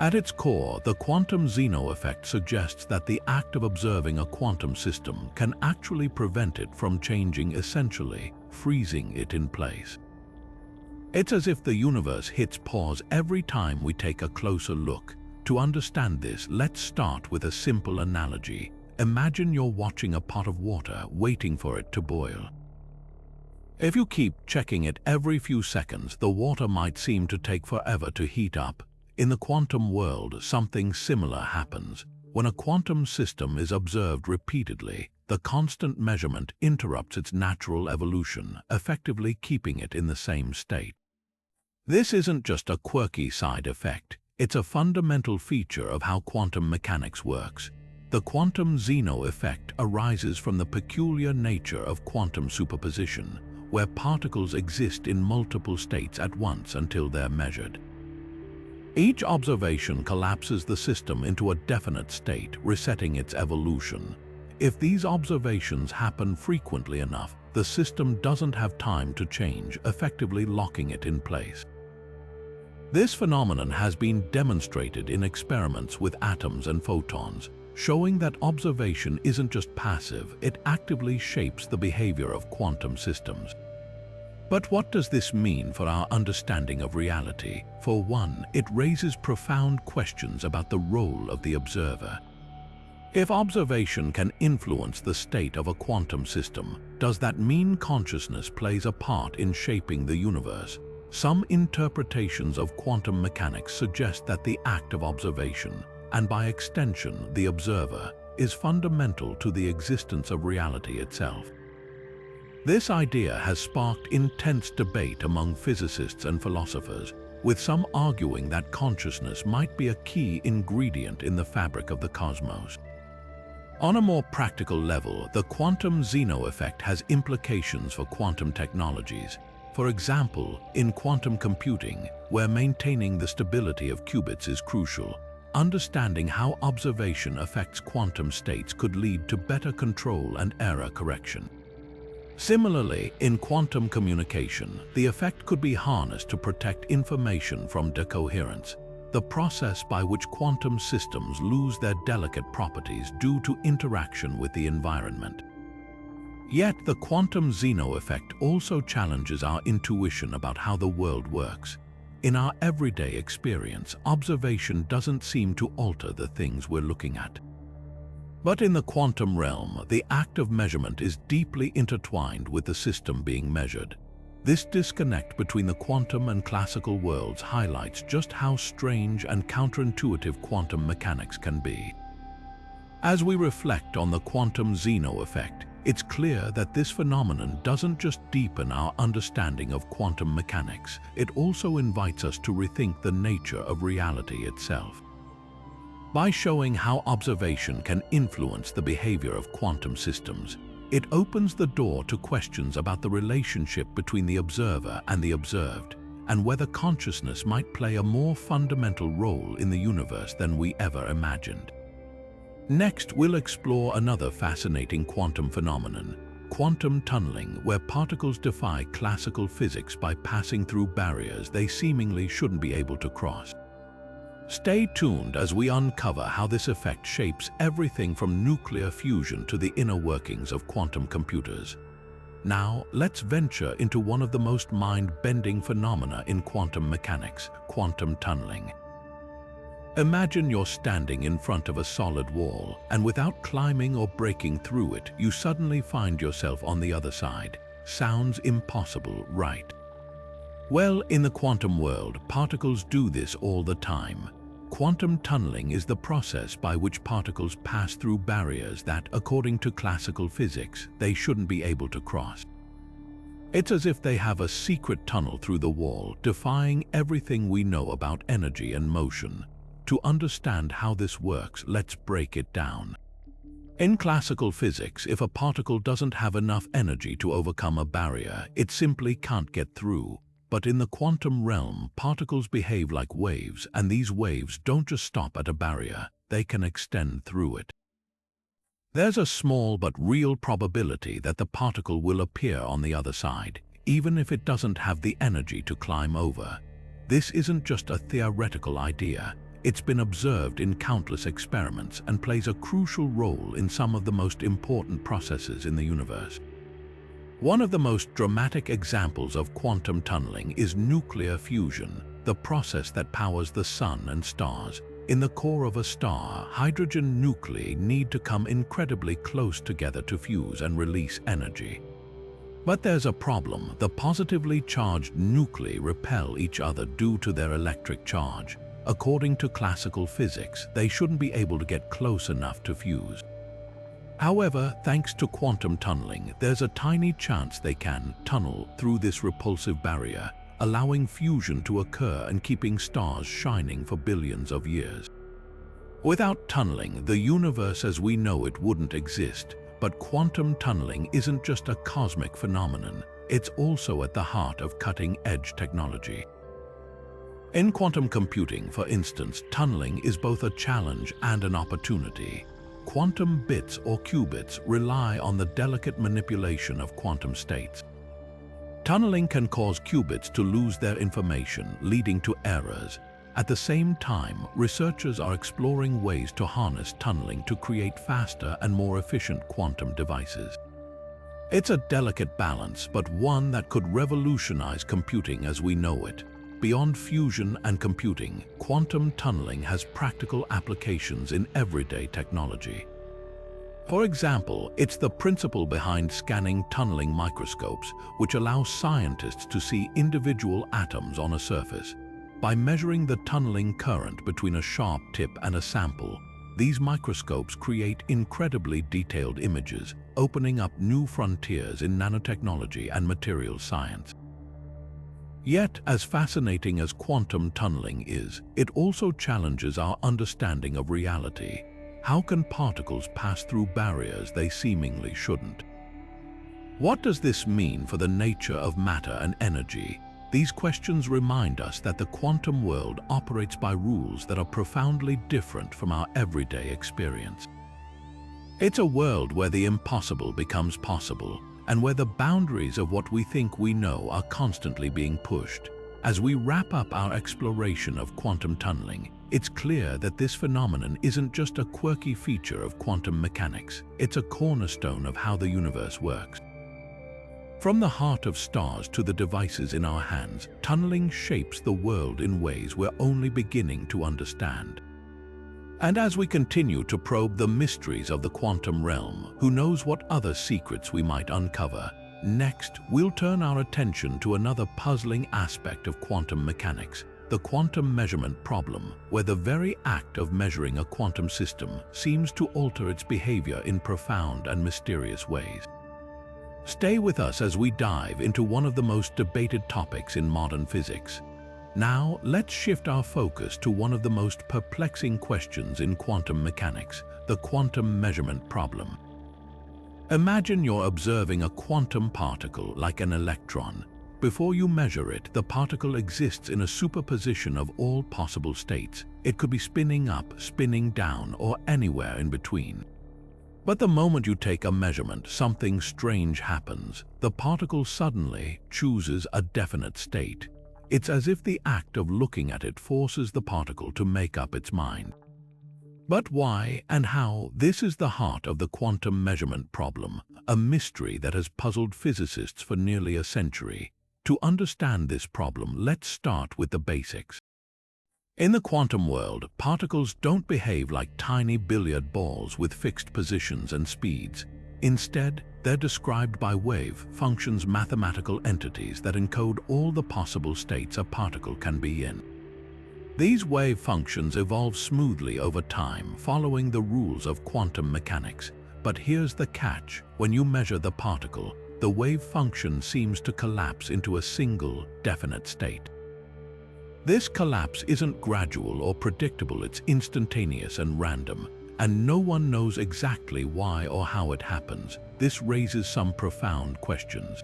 Speaker 1: At its core, the quantum Zeno effect suggests that the act of observing a quantum system can actually prevent it from changing, essentially freezing it in place. It's as if the universe hits pause every time we take a closer look. To understand this, let's start with a simple analogy. Imagine you're watching a pot of water, waiting for it to boil. If you keep checking it every few seconds, the water might seem to take forever to heat up. In the quantum world, something similar happens. When a quantum system is observed repeatedly, the constant measurement interrupts its natural evolution, effectively keeping it in the same state. This isn't just a quirky side effect, it's a fundamental feature of how quantum mechanics works. The quantum Zeno effect arises from the peculiar nature of quantum superposition, where particles exist in multiple states at once until they're measured. Each observation collapses the system into a definite state, resetting its evolution. If these observations happen frequently enough, the system doesn't have time to change, effectively locking it in place. This phenomenon has been demonstrated in experiments with atoms and photons, showing that observation isn't just passive, it actively shapes the behavior of quantum systems. But what does this mean for our understanding of reality? For one, it raises profound questions about the role of the observer. If observation can influence the state of a quantum system, does that mean consciousness plays a part in shaping the universe? Some interpretations of quantum mechanics suggest that the act of observation, and by extension the observer, is fundamental to the existence of reality itself. This idea has sparked intense debate among physicists and philosophers, with some arguing that consciousness might be a key ingredient in the fabric of the cosmos. On a more practical level, the quantum Zeno effect has implications for quantum technologies. For example, in quantum computing, where maintaining the stability of qubits is crucial, understanding how observation affects quantum states could lead to better control and error correction. Similarly, in quantum communication, the effect could be harnessed to protect information from decoherence, the process by which quantum systems lose their delicate properties due to interaction with the environment. Yet, the quantum Zeno effect also challenges our intuition about how the world works. In our everyday experience, observation doesn't seem to alter the things we're looking at. But in the quantum realm, the act of measurement is deeply intertwined with the system being measured. This disconnect between the quantum and classical worlds highlights just how strange and counterintuitive quantum mechanics can be. As we reflect on the quantum Zeno effect, it's clear that this phenomenon doesn't just deepen our understanding of quantum mechanics, it also invites us to rethink the nature of reality itself. By showing how observation can influence the behavior of quantum systems, it opens the door to questions about the relationship between the observer and the observed, and whether consciousness might play a more fundamental role in the universe than we ever imagined. Next, we'll explore another fascinating quantum phenomenon, quantum tunneling, where particles defy classical physics by passing through barriers they seemingly shouldn't be able to cross. Stay tuned as we uncover how this effect shapes everything from nuclear fusion to the inner workings of quantum computers. Now, let's venture into one of the most mind-bending phenomena in quantum mechanics, quantum tunneling. Imagine you're standing in front of a solid wall, and without climbing or breaking through it, you suddenly find yourself on the other side. Sounds impossible, right? Well, in the quantum world, particles do this all the time. Quantum tunneling is the process by which particles pass through barriers that, according to classical physics, they shouldn't be able to cross. It's as if they have a secret tunnel through the wall, defying everything we know about energy and motion. To understand how this works, let's break it down. In classical physics, if a particle doesn't have enough energy to overcome a barrier, it simply can't get through. But in the quantum realm, particles behave like waves, and these waves don't just stop at a barrier, they can extend through it. There's a small but real probability that the particle will appear on the other side, even if it doesn't have the energy to climb over. This isn't just a theoretical idea. It's been observed in countless experiments and plays a crucial role in some of the most important processes in the universe. One of the most dramatic examples of quantum tunneling is nuclear fusion, the process that powers the sun and stars. In the core of a star, hydrogen nuclei need to come incredibly close together to fuse and release energy. But there's a problem. The positively charged nuclei repel each other due to their electric charge. According to classical physics, they shouldn't be able to get close enough to fuse. However, thanks to quantum tunneling, there's a tiny chance they can tunnel through this repulsive barrier, allowing fusion to occur and keeping stars shining for billions of years. Without tunneling, the universe as we know it wouldn't exist, but quantum tunneling isn't just a cosmic phenomenon, it's also at the heart of cutting-edge technology. In quantum computing, for instance, tunneling is both a challenge and an opportunity. Quantum bits or qubits rely on the delicate manipulation of quantum states. Tunneling can cause qubits to lose their information, leading to errors. At the same time, researchers are exploring ways to harness tunneling to create faster and more efficient quantum devices. It's a delicate balance, but one that could revolutionize computing as we know it. Beyond fusion and computing, quantum tunneling has practical applications in everyday technology. For example, it's the principle behind scanning tunneling microscopes, which allow scientists to see individual atoms on a surface. By measuring the tunneling current between a sharp tip and a sample, these microscopes create incredibly detailed images, opening up new frontiers in nanotechnology and materials science. Yet, as fascinating as quantum tunneling is, it also challenges our understanding of reality. How can particles pass through barriers they seemingly shouldn't? What does this mean for the nature of matter and energy? These questions remind us that the quantum world operates by rules that are profoundly different from our everyday experience. It's a world where the impossible becomes possible, and where the boundaries of what we think we know are constantly being pushed. As we wrap up our exploration of quantum tunneling, it's clear that this phenomenon isn't just a quirky feature of quantum mechanics, it's a cornerstone of how the universe works. From the heart of stars to the devices in our hands, tunneling shapes the world in ways we're only beginning to understand. And as we continue to probe the mysteries of the quantum realm, who knows what other secrets we might uncover? Next, we'll turn our attention to another puzzling aspect of quantum mechanics, the quantum measurement problem, where the very act of measuring a quantum system seems to alter its behavior in profound and mysterious ways. Stay with us as we dive into one of the most debated topics in modern physics. Now, let's shift our focus to one of the most perplexing questions in quantum mechanics, the quantum measurement problem. Imagine you're observing a quantum particle like an electron. Before you measure it, the particle exists in a superposition of all possible states. It could be spinning up, spinning down, or anywhere in between. But the moment you take a measurement, something strange happens. The particle suddenly chooses a definite state. It's as if the act of looking at it forces the particle to make up its mind. But why and how? This is the heart of the quantum measurement problem, a mystery that has puzzled physicists for nearly a century. To understand this problem, let's start with the basics. In the quantum world, particles don't behave like tiny billiard balls with fixed positions and speeds. Instead, they're described by wave functions, mathematical entities that encode all the possible states a particle can be in. These wave functions evolve smoothly over time, following the rules of quantum mechanics. But here's the catch: when you measure the particle, the wave function seems to collapse into a single, definite state. This collapse isn't gradual or predictable, it's instantaneous and random, and no one knows exactly why or how it happens. This raises some profound questions.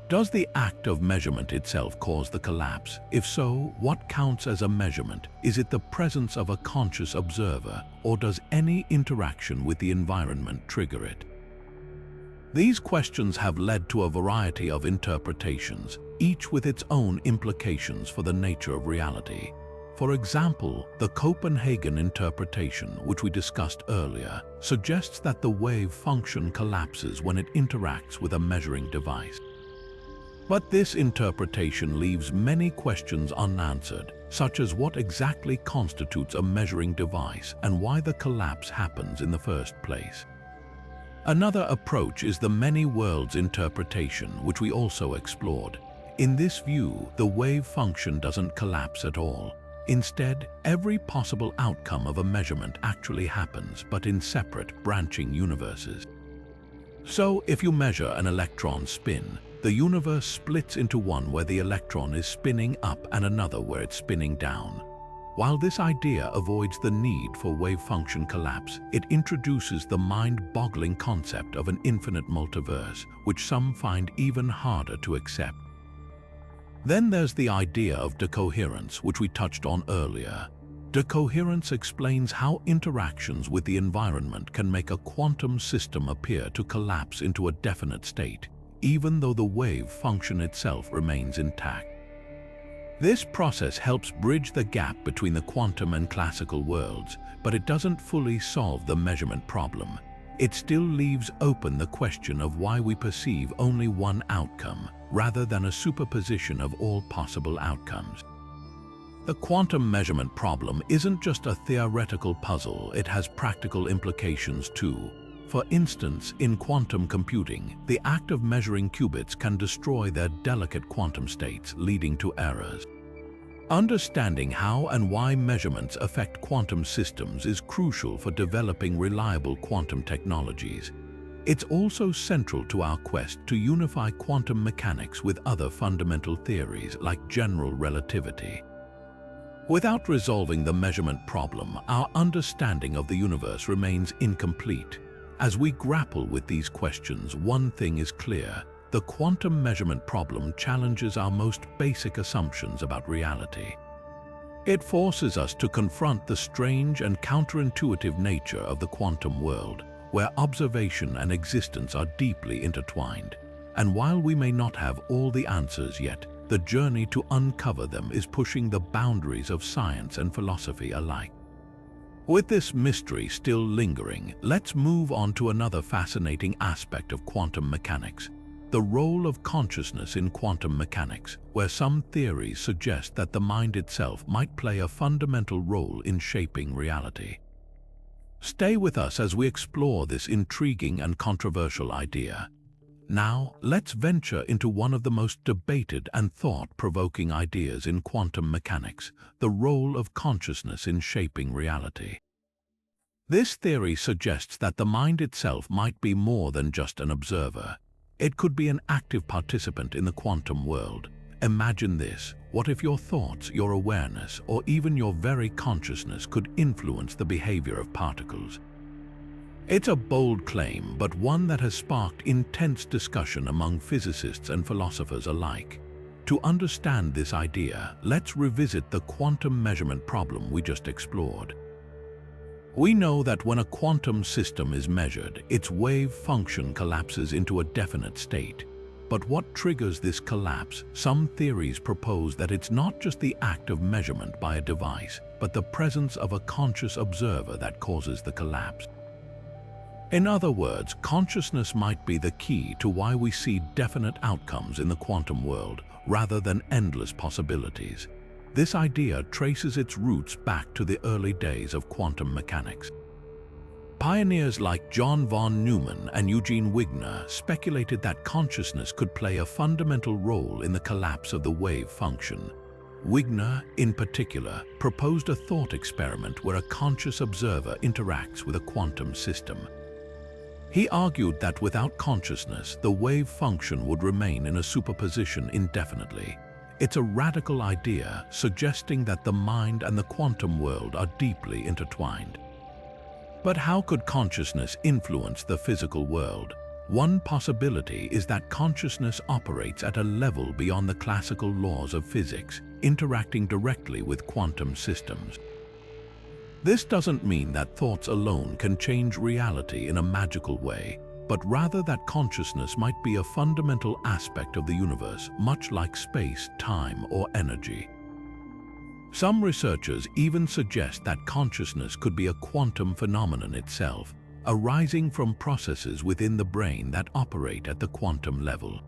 Speaker 1: Does the act of measurement itself cause the collapse? If so, what counts as a measurement? Is it the presence of a conscious observer, or does any interaction with the environment trigger it? These questions have led to a variety of interpretations, each with its own implications for the nature of reality. For example, the Copenhagen Interpretation, which we discussed earlier, suggests that the wave function collapses when it interacts with a measuring device. But this interpretation leaves many questions unanswered, such as what exactly constitutes a measuring device and why the collapse happens in the first place. Another approach is the many worlds interpretation, which we also explored. In this view, the wave function doesn't collapse at all. Instead, every possible outcome of a measurement actually happens, but in separate, branching universes. So, if you measure an electron spin, the universe splits into one where the electron is spinning up and another where it's spinning down. While this idea avoids the need for wave function collapse, it introduces the mind-boggling concept of an infinite multiverse, which some find even harder to accept. Then there's the idea of decoherence, which we touched on earlier. Decoherence explains how interactions with the environment can make a quantum system appear to collapse into a definite state, even though the wave function itself remains intact. This process helps bridge the gap between the quantum and classical worlds, but it doesn't fully solve the measurement problem. It still leaves open the question of why we perceive only one outcome, rather than a superposition of all possible outcomes. The quantum measurement problem isn't just a theoretical puzzle, it has practical implications too. For instance, in quantum computing, the act of measuring qubits can destroy their delicate quantum states, leading to errors. Understanding how and why measurements affect quantum systems is crucial for developing reliable quantum technologies. It's also central to our quest to unify quantum mechanics with other fundamental theories like general relativity. Without resolving the measurement problem, our understanding of the universe remains incomplete. As we grapple with these questions, one thing is clear: the quantum measurement problem challenges our most basic assumptions about reality. It forces us to confront the strange and counterintuitive nature of the quantum world, where observation and existence are deeply intertwined. And while we may not have all the answers yet, the journey to uncover them is pushing the boundaries of science and philosophy alike. With this mystery still lingering, let's move on to another fascinating aspect of quantum mechanics: the role of consciousness in quantum mechanics, where some theories suggest that the mind itself might play a fundamental role in shaping reality. Stay with us as we explore this intriguing and controversial idea. Now, let's venture into one of the most debated and thought-provoking ideas in quantum mechanics: the role of consciousness in shaping reality. This theory suggests that the mind itself might be more than just an observer. It could be an active participant in the quantum world. Imagine this: what if your thoughts, your awareness, or even your very consciousness could influence the behavior of particles? It's a bold claim, but one that has sparked intense discussion among physicists and philosophers alike. To understand this idea, let's revisit the quantum measurement problem we just explored. We know that when a quantum system is measured, its wave function collapses into a definite state. But what triggers this collapse? Some theories propose that it's not just the act of measurement by a device, but the presence of a conscious observer that causes the collapse. In other words, consciousness might be the key to why we see definite outcomes in the quantum world, rather than endless possibilities. This idea traces its roots back to the early days of quantum mechanics. Pioneers like John von Neumann and Eugene Wigner speculated that consciousness could play a fundamental role in the collapse of the wave function. Wigner, in particular, proposed a thought experiment where a conscious observer interacts with a quantum system. He argued that without consciousness, the wave function would remain in a superposition indefinitely. It's a radical idea, suggesting that the mind and the quantum world are deeply intertwined. But how could consciousness influence the physical world? One possibility is that consciousness operates at a level beyond the classical laws of physics, interacting directly with quantum systems. This doesn't mean that thoughts alone can change reality in a magical way, but rather that consciousness might be a fundamental aspect of the universe, much like space, time, or energy. Some researchers even suggest that consciousness could be a quantum phenomenon itself, arising from processes within the brain that operate at the quantum level.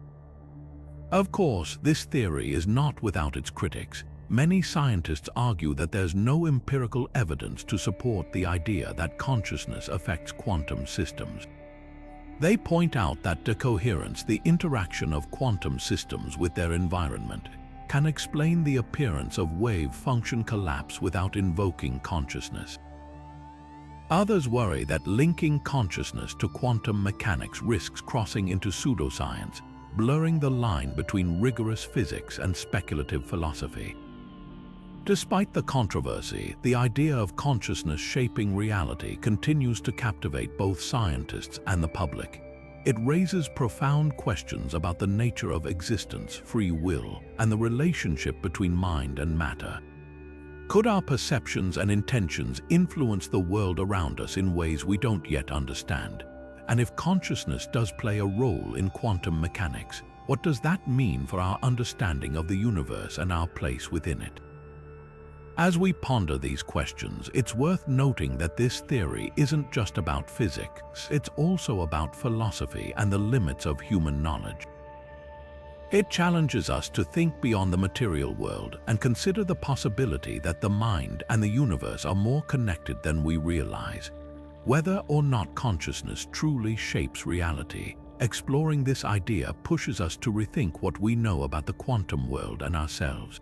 Speaker 1: Of course, this theory is not without its critics. Many scientists argue that there's no empirical evidence to support the idea that consciousness affects quantum systems. They point out that decoherence, the interaction of quantum systems with their environment, can explain the appearance of wave function collapse without invoking consciousness. Others worry that linking consciousness to quantum mechanics risks crossing into pseudoscience, blurring the line between rigorous physics and speculative philosophy. Despite the controversy, the idea of consciousness shaping reality continues to captivate both scientists and the public. It raises profound questions about the nature of existence, free will, and the relationship between mind and matter. Could our perceptions and intentions influence the world around us in ways we don't yet understand? And if consciousness does play a role in quantum mechanics, what does that mean for our understanding of the universe and our place within it? As we ponder these questions, it's worth noting that this theory isn't just about physics, it's also about philosophy and the limits of human knowledge. It challenges us to think beyond the material world and consider the possibility that the mind and the universe are more connected than we realize. Whether or not consciousness truly shapes reality, exploring this idea pushes us to rethink what we know about the quantum world and ourselves.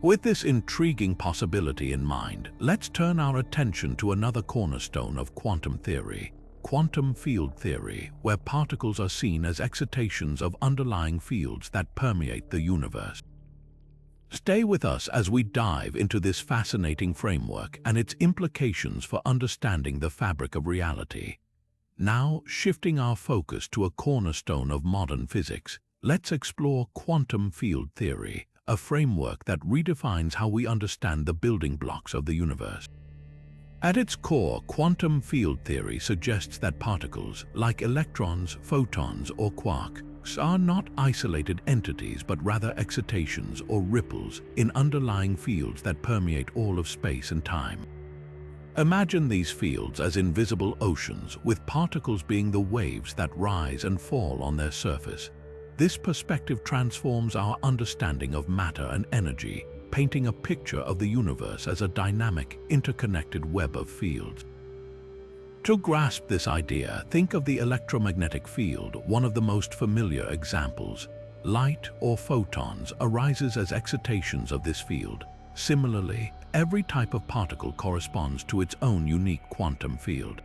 Speaker 1: With this intriguing possibility in mind, let's turn our attention to another cornerstone of quantum theory, quantum field theory, where particles are seen as excitations of underlying fields that permeate the universe. Stay with us as we dive into this fascinating framework and its implications for understanding the fabric of reality. Now, shifting our focus to a cornerstone of modern physics, let's explore quantum field theory, a framework that redefines how we understand the building blocks of the universe. At its core, quantum field theory suggests that particles, like electrons, photons, or quarks, are not isolated entities but rather excitations or ripples in underlying fields that permeate all of space and time. Imagine these fields as invisible oceans, with particles being the waves that rise and fall on their surface. This perspective transforms our understanding of matter and energy, painting a picture of the universe as a dynamic, interconnected web of fields. To grasp this idea, think of the electromagnetic field, one of the most familiar examples. Light, or photons, arises as excitations of this field. Similarly, every type of particle corresponds to its own unique quantum field.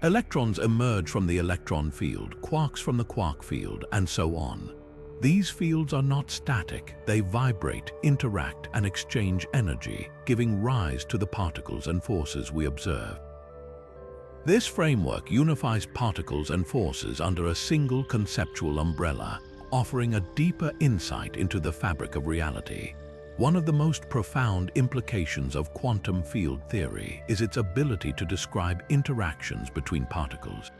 Speaker 1: Electrons emerge from the electron field, quarks from the quark field, and so on. These fields are not static, they vibrate, interact, and exchange energy, giving rise to the particles and forces we observe. This framework unifies particles and forces under a single conceptual umbrella, offering a deeper insight into the fabric of reality. One of the most profound implications of quantum field theory is its ability to describe interactions between particles.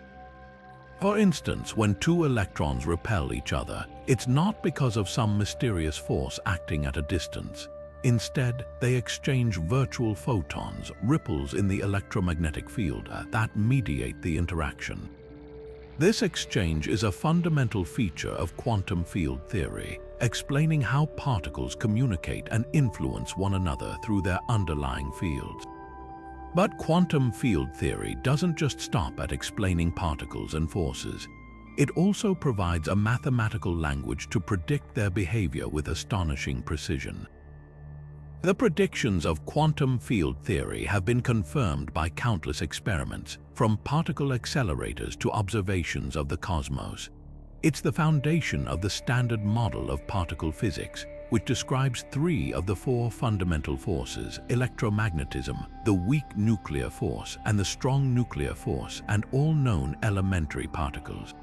Speaker 1: For instance, when two electrons repel each other, it's not because of some mysterious force acting at a distance. Instead, they exchange virtual photons, ripples in the electromagnetic field, that mediate the interaction. This exchange is a fundamental feature of quantum field theory, explaining how particles communicate and influence one another through their underlying fields. But quantum field theory doesn't just stop at explaining particles and forces. It also provides a mathematical language to predict their behavior with astonishing precision. The predictions of quantum field theory have been confirmed by countless experiments, from particle accelerators to observations of the cosmos. It's the foundation of the standard model of particle physics, which describes three of the four fundamental forces: electromagnetism, the weak nuclear force, and the strong nuclear force, and all known elementary particles.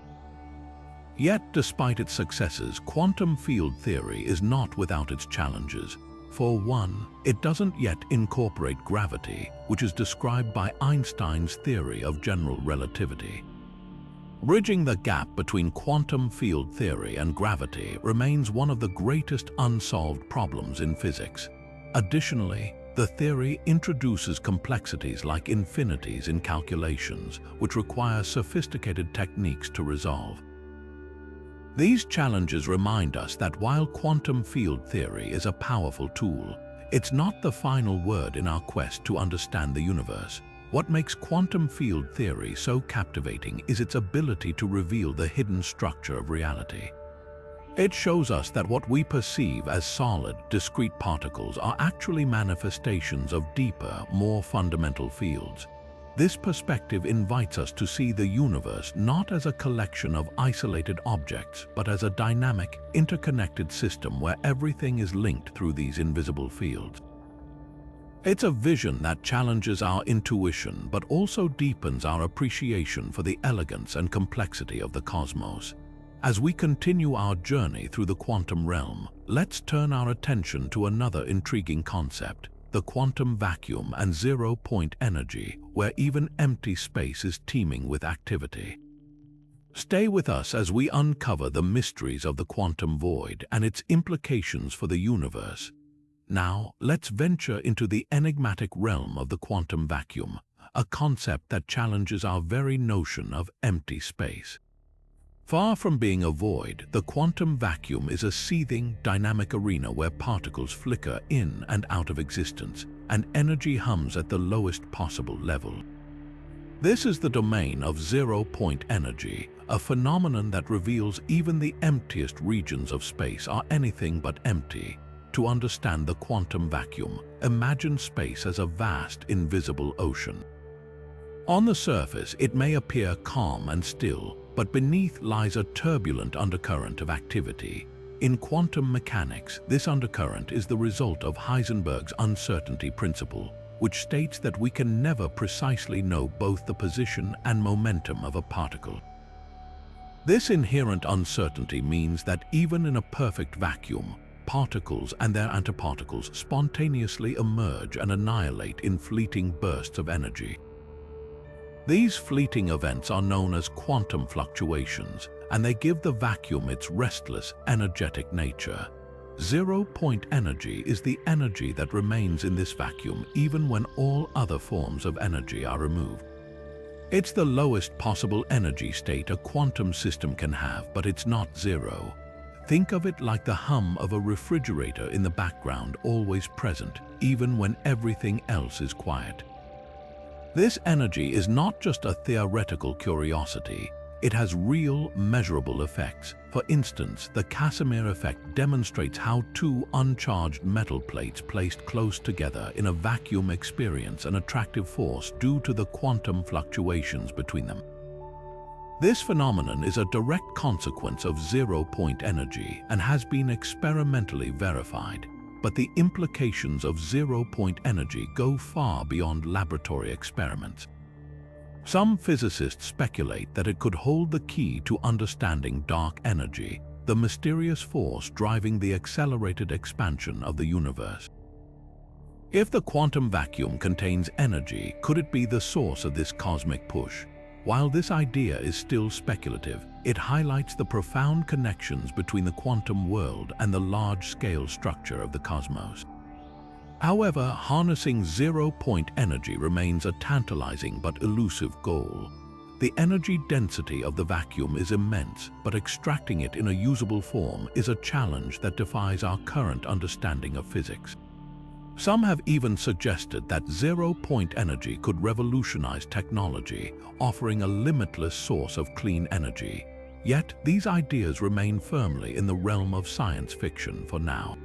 Speaker 1: Yet, despite its successes, quantum field theory is not without its challenges. For one, it doesn't yet incorporate gravity, which is described by Einstein's theory of general relativity. Bridging the gap between quantum field theory and gravity remains one of the greatest unsolved problems in physics. Additionally, the theory introduces complexities like infinities in calculations, which require sophisticated techniques to resolve. These challenges remind us that while quantum field theory is a powerful tool, it's not the final word in our quest to understand the universe. What makes quantum field theory so captivating is its ability to reveal the hidden structure of reality. It shows us that what we perceive as solid, discrete particles are actually manifestations of deeper, more fundamental fields. This perspective invites us to see the universe not as a collection of isolated objects, but as a dynamic, interconnected system where everything is linked through these invisible fields. It's a vision that challenges our intuition, but also deepens our appreciation for the elegance and complexity of the cosmos. As we continue our journey through the quantum realm, let's turn our attention to another intriguing concept: the quantum vacuum and zero-point energy, where even empty space is teeming with activity. Stay with us as we uncover the mysteries of the quantum void and its implications for the universe. Now, let's venture into the enigmatic realm of the quantum vacuum, a concept that challenges our very notion of empty space. Far from being a void, the quantum vacuum is a seething, dynamic arena where particles flicker in and out of existence, and energy hums at the lowest possible level. This is the domain of zero-point energy, a phenomenon that reveals even the emptiest regions of space are anything but empty. To understand the quantum vacuum, imagine space as a vast, invisible ocean. On the surface, it may appear calm and still, but beneath lies a turbulent undercurrent of activity. In quantum mechanics, this undercurrent is the result of Heisenberg's uncertainty principle, which states that we can never precisely know both the position and momentum of a particle. This inherent uncertainty means that even in a perfect vacuum, particles and their antiparticles spontaneously emerge and annihilate in fleeting bursts of energy. These fleeting events are known as quantum fluctuations, and they give the vacuum its restless, energetic nature. Zero-point energy is the energy that remains in this vacuum even when all other forms of energy are removed. It's the lowest possible energy state a quantum system can have, but it's not zero. Think of it like the hum of a refrigerator in the background, always present, even when everything else is quiet. This energy is not just a theoretical curiosity. It has real, measurable effects. For instance, the Casimir effect demonstrates how two uncharged metal plates placed close together in a vacuum experience an attractive force due to the quantum fluctuations between them. This phenomenon is a direct consequence of zero-point energy and has been experimentally verified. But the implications of zero-point energy go far beyond laboratory experiments. Some physicists speculate that it could hold the key to understanding dark energy, the mysterious force driving the accelerated expansion of the universe. If the quantum vacuum contains energy, could it be the source of this cosmic push? While this idea is still speculative, it highlights the profound connections between the quantum world and the large-scale structure of the cosmos. However, harnessing zero-point energy remains a tantalizing but elusive goal. The energy density of the vacuum is immense, but extracting it in a usable form is a challenge that defies our current understanding of physics. Some have even suggested that zero-point energy could revolutionize technology, offering a limitless source of clean energy. Yet, these ideas remain firmly in the realm of science fiction for now.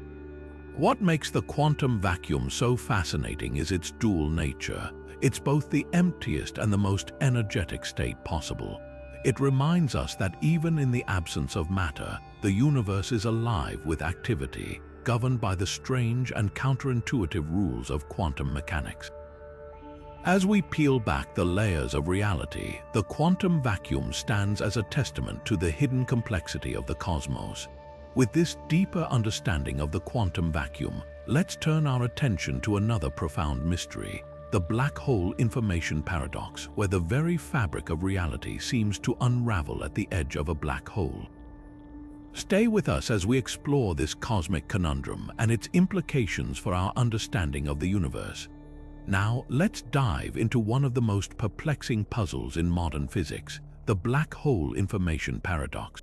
Speaker 1: What makes the quantum vacuum so fascinating is its dual nature. It's both the emptiest and the most energetic state possible. It reminds us that even in the absence of matter, the universe is alive with activity, governed by the strange and counterintuitive rules of quantum mechanics. As we peel back the layers of reality, the quantum vacuum stands as a testament to the hidden complexity of the cosmos. With this deeper understanding of the quantum vacuum, let's turn our attention to another profound mystery, the black hole information paradox, where the very fabric of reality seems to unravel at the edge of a black hole. Stay with us as we explore this cosmic conundrum and its implications for our understanding of the universe. Now, let's dive into one of the most perplexing puzzles in modern physics, the black hole information paradox.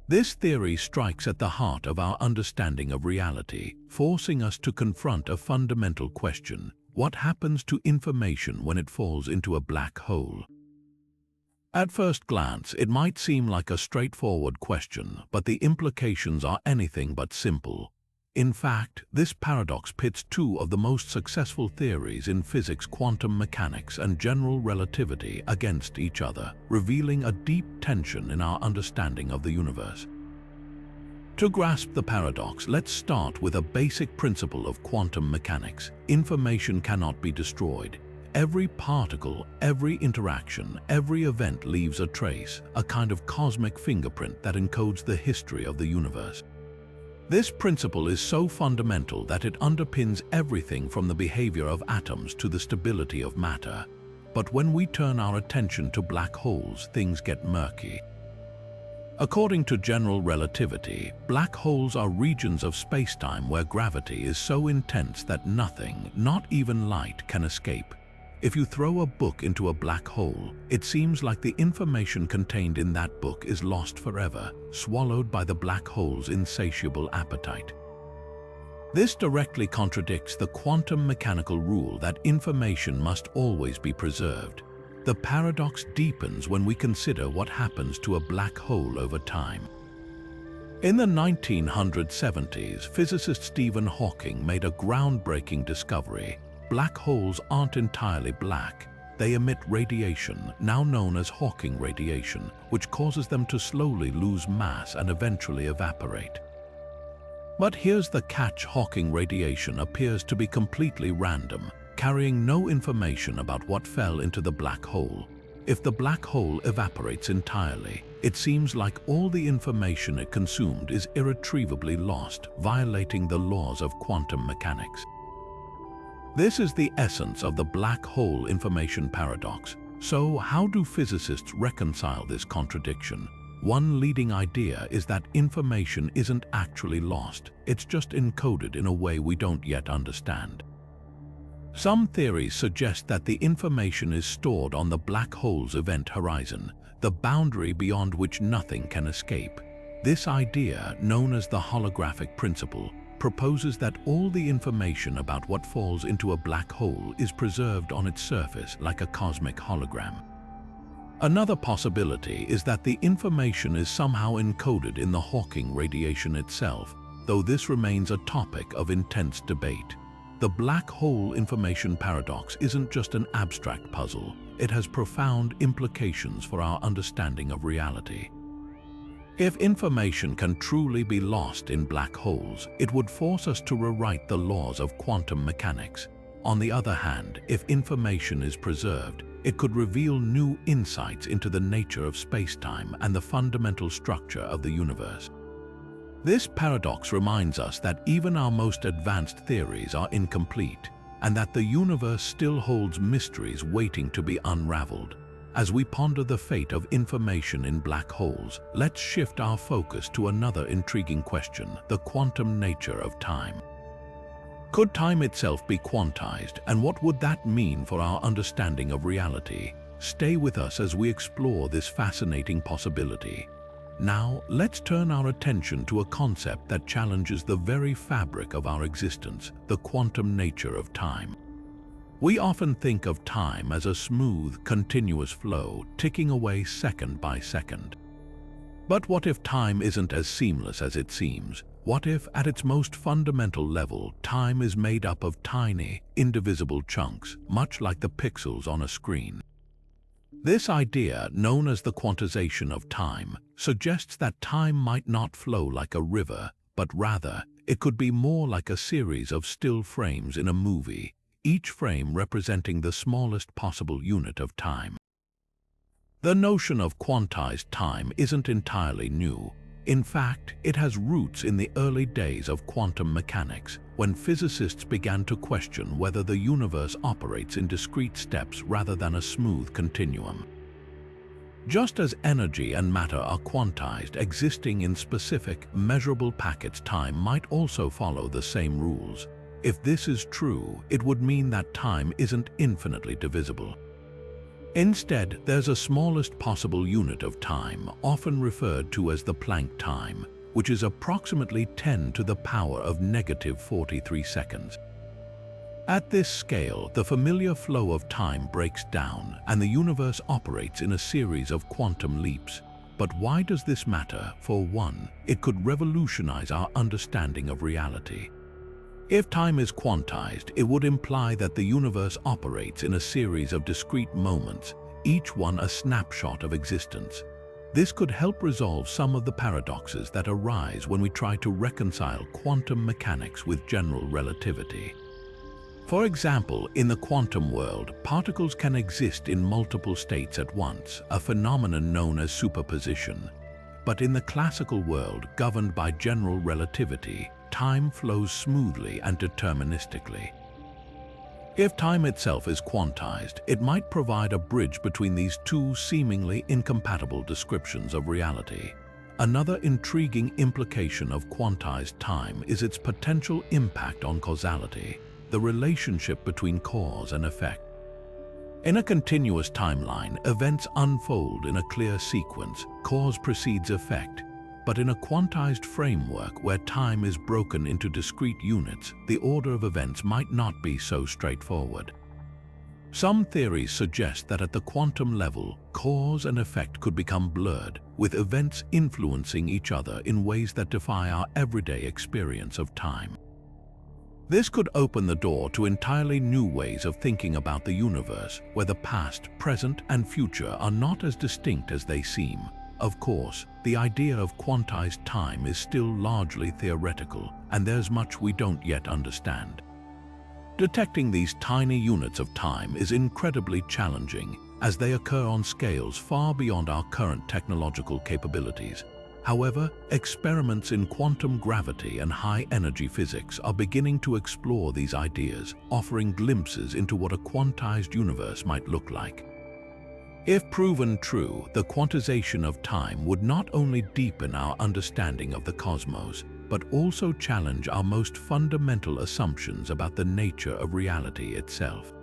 Speaker 1: This theory strikes at the heart of our understanding of reality, forcing us to confront a fundamental question: what happens to information when it falls into a black hole? At first glance, it might seem like a straightforward question, but the implications are anything but simple. In fact, this paradox pits two of the most successful theories in physics, quantum mechanics and general relativity, against each other, revealing a deep tension in our understanding of the universe. To grasp the paradox, let's start with a basic principle of quantum mechanics. Information cannot be destroyed. Every particle, every interaction, every event leaves a trace, a kind of cosmic fingerprint that encodes the history of the universe. This principle is so fundamental that it underpins everything from the behavior of atoms to the stability of matter. But when we turn our attention to black holes, things get murky. According to general relativity, black holes are regions of spacetime where gravity is so intense that nothing, not even light, can escape. If you throw a book into a black hole, it seems like the information contained in that book is lost forever, swallowed by the black hole's insatiable appetite. This directly contradicts the quantum mechanical rule that information must always be preserved. The paradox deepens when we consider what happens to a black hole over time. In the 1970s, physicist Stephen Hawking made a groundbreaking discovery. Black holes aren't entirely black. They emit radiation, now known as Hawking radiation, which causes them to slowly lose mass and eventually evaporate. But here's the catch: Hawking radiation appears to be completely random, carrying no information about what fell into the black hole. If the black hole evaporates entirely, it seems like all the information it consumed is irretrievably lost, violating the laws of quantum mechanics. This is the essence of the black hole information paradox. So, how do physicists reconcile this contradiction? One leading idea is that information isn't actually lost, it's just encoded in a way we don't yet understand. Some theories suggest that the information is stored on the black hole's event horizon, the boundary beyond which nothing can escape. This idea, known as the holographic principle, proposes that all the information about what falls into a black hole is preserved on its surface like a cosmic hologram. Another possibility is that the information is somehow encoded in the Hawking radiation itself, though this remains a topic of intense debate. The black hole information paradox isn't just an abstract puzzle, it has profound implications for our understanding of reality. If information can truly be lost in black holes, it would force us to rewrite the laws of quantum mechanics. On the other hand, if information is preserved, it could reveal new insights into the nature of space-time and the fundamental structure of the universe. This paradox reminds us that even our most advanced theories are incomplete, and that the universe still holds mysteries waiting to be unraveled. As we ponder the fate of information in black holes, let's shift our focus to another intriguing question: the quantum nature of time. Could time itself be quantized, and what would that mean for our understanding of reality? Stay with us as we explore this fascinating possibility. Now, let's turn our attention to a concept that challenges the very fabric of our existence: the quantum nature of time. We often think of time as a smooth, continuous flow, ticking away second by second. But what if time isn't as seamless as it seems? What if, at its most fundamental level, time is made up of tiny, indivisible chunks, much like the pixels on a screen? This idea, known as the quantization of time, suggests that time might not flow like a river, but rather, it could be more like a series of still frames in a movie, each frame representing the smallest possible unit of time. The notion of quantized time isn't entirely new. In fact, it has roots in the early days of quantum mechanics, when physicists began to question whether the universe operates in discrete steps rather than a smooth continuum. Just as energy and matter are quantized, existing in specific, measurable packets, time might also follow the same rules. If this is true, it would mean that time isn't infinitely divisible. Instead, there's a smallest possible unit of time, often referred to as the Planck time, which is approximately 10 to the power of negative 43 seconds. At this scale, the familiar flow of time breaks down, and the universe operates in a series of quantum leaps. But why does this matter? For one, it could revolutionize our understanding of reality. If time is quantized, it would imply that the universe operates in a series of discrete moments, each one a snapshot of existence. This could help resolve some of the paradoxes that arise when we try to reconcile quantum mechanics with general relativity. For example, in the quantum world, particles can exist in multiple states at once, a phenomenon known as superposition. But in the classical world, governed by general relativity, time flows smoothly and deterministically. If time itself is quantized, it might provide a bridge between these two seemingly incompatible descriptions of reality. Another intriguing implication of quantized time is its potential impact on causality, the relationship between cause and effect. In a continuous timeline, events unfold in a clear sequence, cause precedes effect. But in a quantized framework where time is broken into discrete units, the order of events might not be so straightforward. Some theories suggest that at the quantum level, cause and effect could become blurred, with events influencing each other in ways that defy our everyday experience of time. This could open the door to entirely new ways of thinking about the universe, where the past, present, and future are not as distinct as they seem. Of course, the idea of quantized time is still largely theoretical, and there's much we don't yet understand. Detecting these tiny units of time is incredibly challenging, as they occur on scales far beyond our current technological capabilities. However, experiments in quantum gravity and high-energy physics are beginning to explore these ideas, offering glimpses into what a quantized universe might look like. If proven true, the quantization of time would not only deepen our understanding of the cosmos, but also challenge our most fundamental assumptions about the nature of reality itself.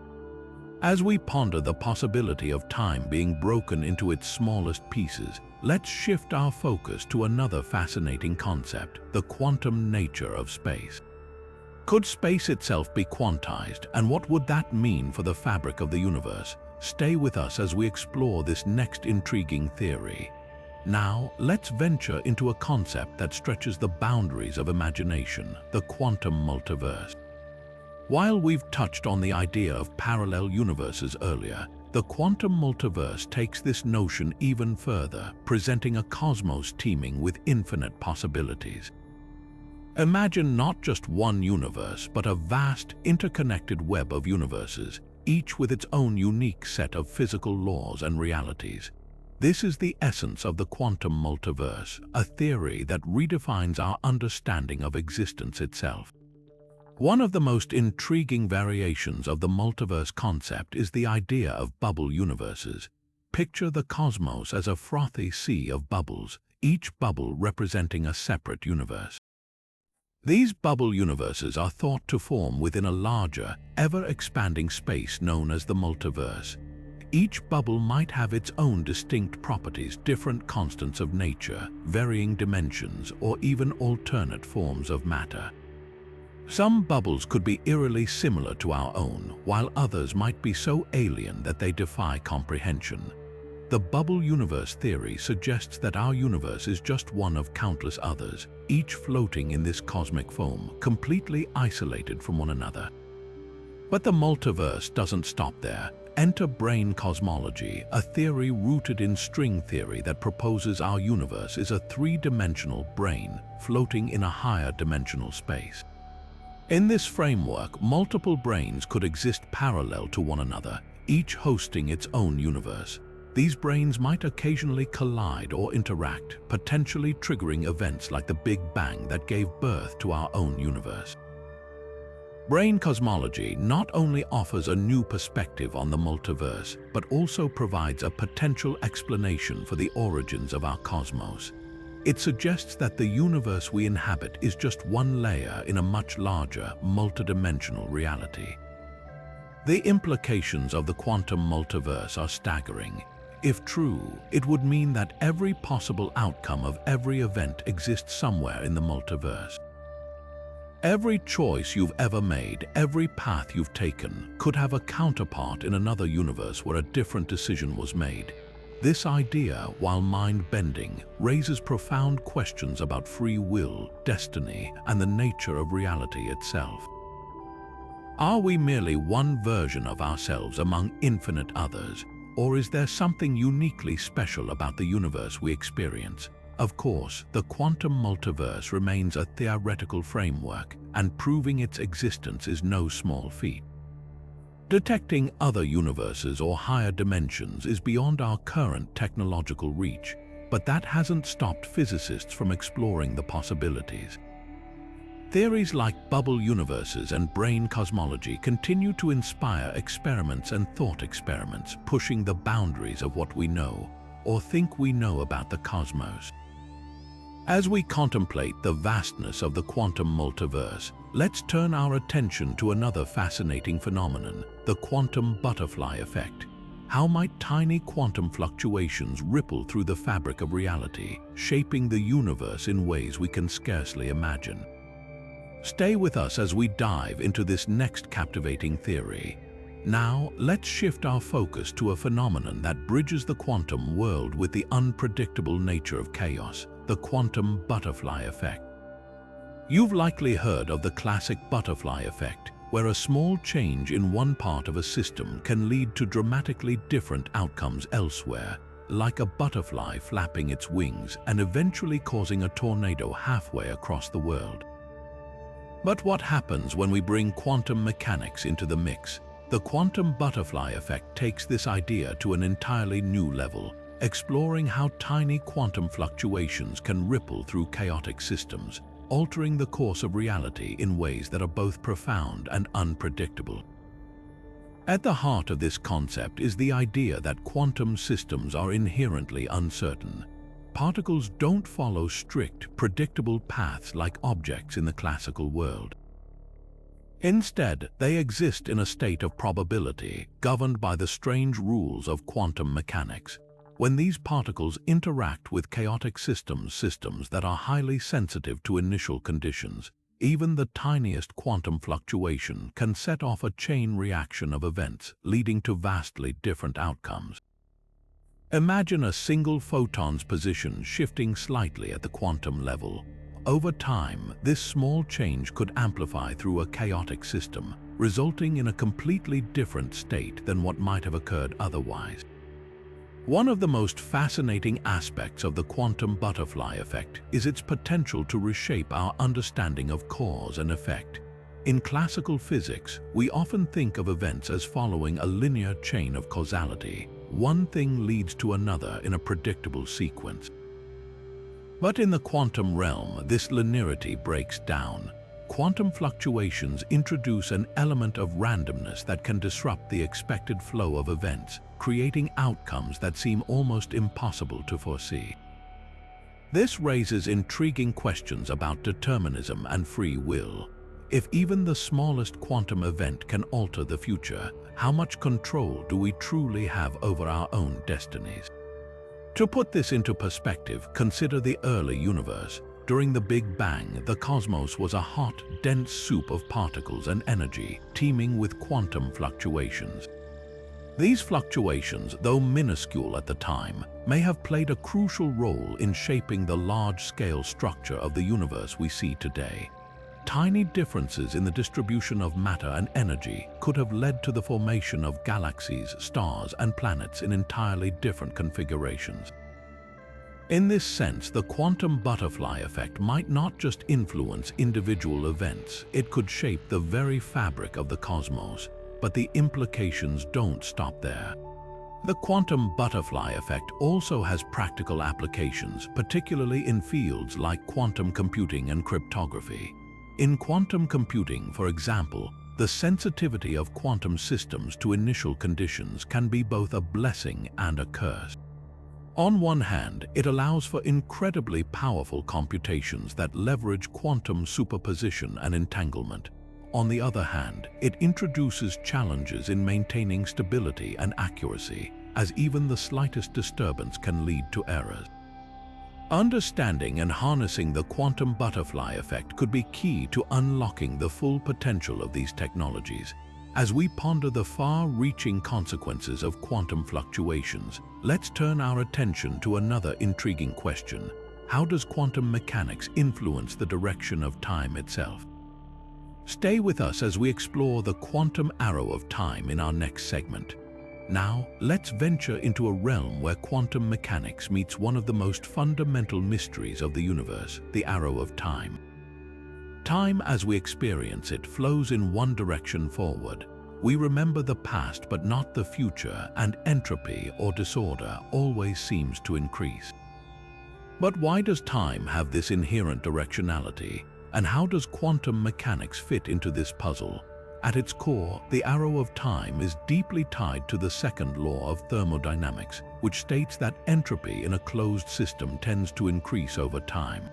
Speaker 1: As we ponder the possibility of time being broken into its smallest pieces, let's shift our focus to another fascinating concept: the quantum nature of space. Could space itself be quantized, and what would that mean for the fabric of the universe? Stay with us as we explore this next intriguing theory. Now, let's venture into a concept that stretches the boundaries of imagination: the quantum multiverse. While we've touched on the idea of parallel universes earlier, the quantum multiverse takes this notion even further, presenting a cosmos teeming with infinite possibilities. Imagine not just one universe, but a vast, interconnected web of universes, each with its own unique set of physical laws and realities. This is the essence of the quantum multiverse, a theory that redefines our understanding of existence itself. One of the most intriguing variations of the multiverse concept is the idea of bubble universes. Picture the cosmos as a frothy sea of bubbles, each bubble representing a separate universe. These bubble universes are thought to form within a larger, ever-expanding space known as the multiverse. Each bubble might have its own distinct properties, different constants of nature, varying dimensions, or even alternate forms of matter. Some bubbles could be eerily similar to our own, while others might be so alien that they defy comprehension. The bubble universe theory suggests that our universe is just one of countless others, each floating in this cosmic foam, completely isolated from one another. But the multiverse doesn't stop there. Enter brain cosmology, a theory rooted in string theory that proposes our universe is a three-dimensional brain floating in a higher dimensional space. In this framework, multiple brains could exist parallel to one another, each hosting its own universe. These brains might occasionally collide or interact, potentially triggering events like the Big Bang that gave birth to our own universe. Brain cosmology not only offers a new perspective on the multiverse, but also provides a potential explanation for the origins of our cosmos. It suggests that the universe we inhabit is just one layer in a much larger, multidimensional reality. The implications of the quantum multiverse are staggering. If true, it would mean that every possible outcome of every event exists somewhere in the multiverse. Every choice you've ever made, every path you've taken, could have a counterpart in another universe where a different decision was made. This idea, while mind-bending, raises profound questions about free will, destiny, and the nature of reality itself. Are we merely one version of ourselves among infinite others, or is there something uniquely special about the universe we experience? Of course, the quantum multiverse remains a theoretical framework, and proving its existence is no small feat. Detecting other universes or higher dimensions is beyond our current technological reach, but that hasn't stopped physicists from exploring the possibilities. Theories like bubble universes and brain cosmology continue to inspire experiments and thought experiments, pushing the boundaries of what we know or think we know about the cosmos. As we contemplate the vastness of the quantum multiverse, let's turn our attention to another fascinating phenomenon, the quantum butterfly effect. How might tiny quantum fluctuations ripple through the fabric of reality, shaping the universe in ways we can scarcely imagine? Stay with us as we dive into this next captivating theory. Now, let's shift our focus to a phenomenon that bridges the quantum world with the unpredictable nature of chaos, the quantum butterfly effect. You've likely heard of the classic butterfly effect, where a small change in one part of a system can lead to dramatically different outcomes elsewhere, like a butterfly flapping its wings and eventually causing a tornado halfway across the world. But what happens when we bring quantum mechanics into the mix? The quantum butterfly effect takes this idea to an entirely new level, exploring how tiny quantum fluctuations can ripple through chaotic systems, altering the course of reality in ways that are both profound and unpredictable. At the heart of this concept is the idea that quantum systems are inherently uncertain. Particles don't follow strict, predictable paths like objects in the classical world. Instead, they exist in a state of probability, governed by the strange rules of quantum mechanics. When these particles interact with chaotic systems that are highly sensitive to initial conditions, even the tiniest quantum fluctuation can set off a chain reaction of events, leading to vastly different outcomes. Imagine a single photon's position shifting slightly at the quantum level. Over time, this small change could amplify through a chaotic system, resulting in a completely different state than what might have occurred otherwise. One of the most fascinating aspects of the quantum butterfly effect is its potential to reshape our understanding of cause and effect. In classical physics, we often think of events as following a linear chain of causality. One thing leads to another in a predictable sequence. But in the quantum realm, this linearity breaks down. Quantum fluctuations introduce an element of randomness that can disrupt the expected flow of events, creating outcomes that seem almost impossible to foresee. This raises intriguing questions about determinism and free will. If even the smallest quantum event can alter the future, how much control do we truly have over our own destinies? To put this into perspective, consider the early universe. During the Big Bang, the cosmos was a hot, dense soup of particles and energy, teeming with quantum fluctuations. These fluctuations, though minuscule at the time, may have played a crucial role in shaping the large-scale structure of the universe we see today. Tiny differences in the distribution of matter and energy could have led to the formation of galaxies, stars, and planets in entirely different configurations. In this sense, the quantum butterfly effect might not just influence individual events, it could shape the very fabric of the cosmos. But the implications don't stop there. The quantum butterfly effect also has practical applications, particularly in fields like quantum computing and cryptography. In quantum computing, for example, the sensitivity of quantum systems to initial conditions can be both a blessing and a curse. On one hand, it allows for incredibly powerful computations that leverage quantum superposition and entanglement. On the other hand, it introduces challenges in maintaining stability and accuracy, as even the slightest disturbance can lead to errors. Understanding and harnessing the quantum butterfly effect could be key to unlocking the full potential of these technologies. As we ponder the far-reaching consequences of quantum fluctuations, let's turn our attention to another intriguing question. How does quantum mechanics influence the direction of time itself? Stay with us as we explore the quantum arrow of time in our next segment. Now, let's venture into a realm where quantum mechanics meets one of the most fundamental mysteries of the universe, the arrow of time. Time, as we experience it, flows in one direction forward. We remember the past but not the future, and entropy or disorder always seems to increase. But why does time have this inherent directionality? And how does quantum mechanics fit into this puzzle? At its core, the arrow of time is deeply tied to the second law of thermodynamics, which states that entropy in a closed system tends to increase over time.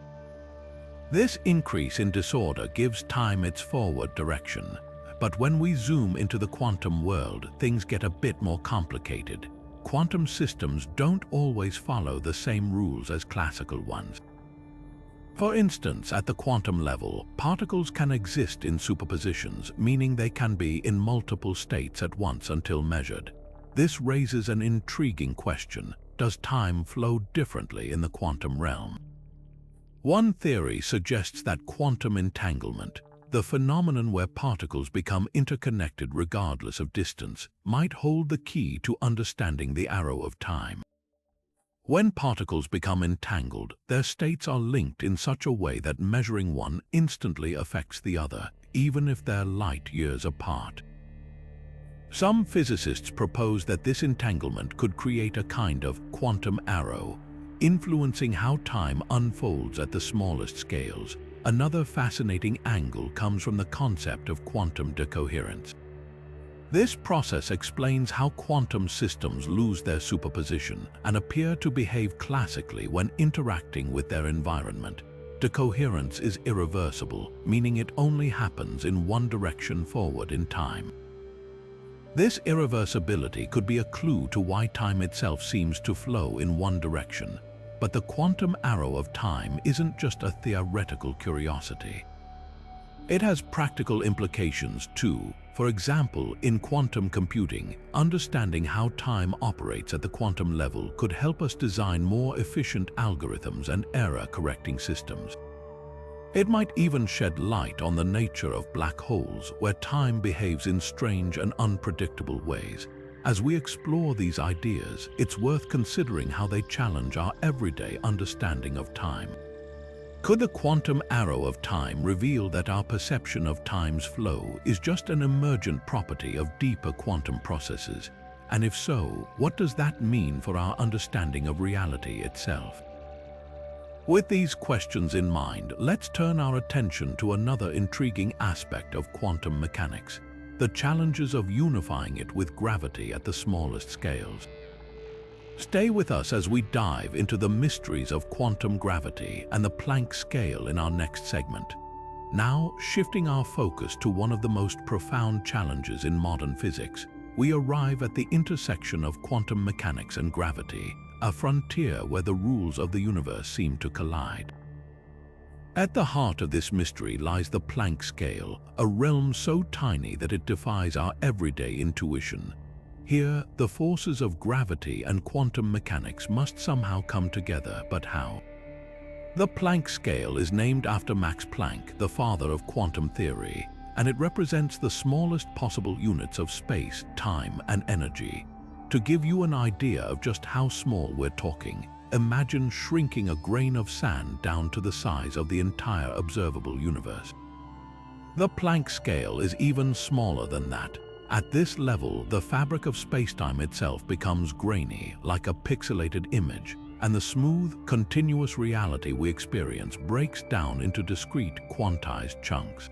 Speaker 1: This increase in disorder gives time its forward direction. But when we zoom into the quantum world, things get a bit more complicated. Quantum systems don't always follow the same rules as classical ones. For instance, at the quantum level, particles can exist in superpositions, meaning they can be in multiple states at once until measured. This raises an intriguing question. Does time flow differently in the quantum realm? One theory suggests that quantum entanglement, the phenomenon where particles become interconnected regardless of distance, might hold the key to understanding the arrow of time. When particles become entangled, their states are linked in such a way that measuring one instantly affects the other, even if they're light years apart. Some physicists propose that this entanglement could create a kind of quantum arrow, influencing how time unfolds at the smallest scales. Another fascinating angle comes from the concept of quantum decoherence. This process explains how quantum systems lose their superposition and appear to behave classically when interacting with their environment. Decoherence is irreversible, meaning it only happens in one direction forward in time. This irreversibility could be a clue to why time itself seems to flow in one direction. But the quantum arrow of time isn't just a theoretical curiosity. It has practical implications too. For example, in quantum computing, understanding how time operates at the quantum level could help us design more efficient algorithms and error-correcting systems. It might even shed light on the nature of black holes, where time behaves in strange and unpredictable ways. As we explore these ideas, it's worth considering how they challenge our everyday understanding of time. Could the quantum arrow of time reveal that our perception of time's flow is just an emergent property of deeper quantum processes? And if so, what does that mean for our understanding of reality itself? With these questions in mind, let's turn our attention to another intriguing aspect of quantum mechanics: the challenges of unifying it with gravity at the smallest scales. Stay with us as we dive into the mysteries of quantum gravity and the Planck scale in our next segment. Now, shifting our focus to one of the most profound challenges in modern physics, we arrive at the intersection of quantum mechanics and gravity, a frontier where the rules of the universe seem to collide. At the heart of this mystery lies the Planck scale, a realm so tiny that it defies our everyday intuition. Here, the forces of gravity and quantum mechanics must somehow come together, but how? The Planck scale is named after Max Planck, the father of quantum theory, and it represents the smallest possible units of space, time, and energy. To give you an idea of just how small we're talking, imagine shrinking a grain of sand down to the size of the entire observable universe. The Planck scale is even smaller than that. At this level, the fabric of spacetime itself becomes grainy, like a pixelated image, and the smooth, continuous reality we experience breaks down into discrete, quantized chunks.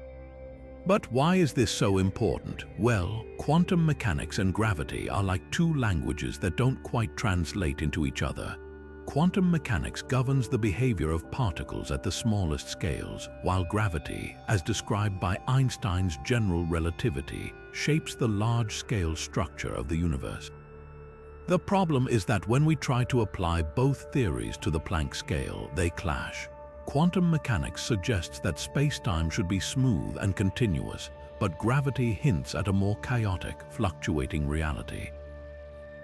Speaker 1: But why is this so important? Well, quantum mechanics and gravity are like two languages that don't quite translate into each other. Quantum mechanics governs the behavior of particles at the smallest scales, while gravity, as described by Einstein's general relativity, shapes the large-scale structure of the universe. The problem is that when we try to apply both theories to the Planck scale, they clash. Quantum mechanics suggests that spacetime should be smooth and continuous, but gravity hints at a more chaotic, fluctuating reality.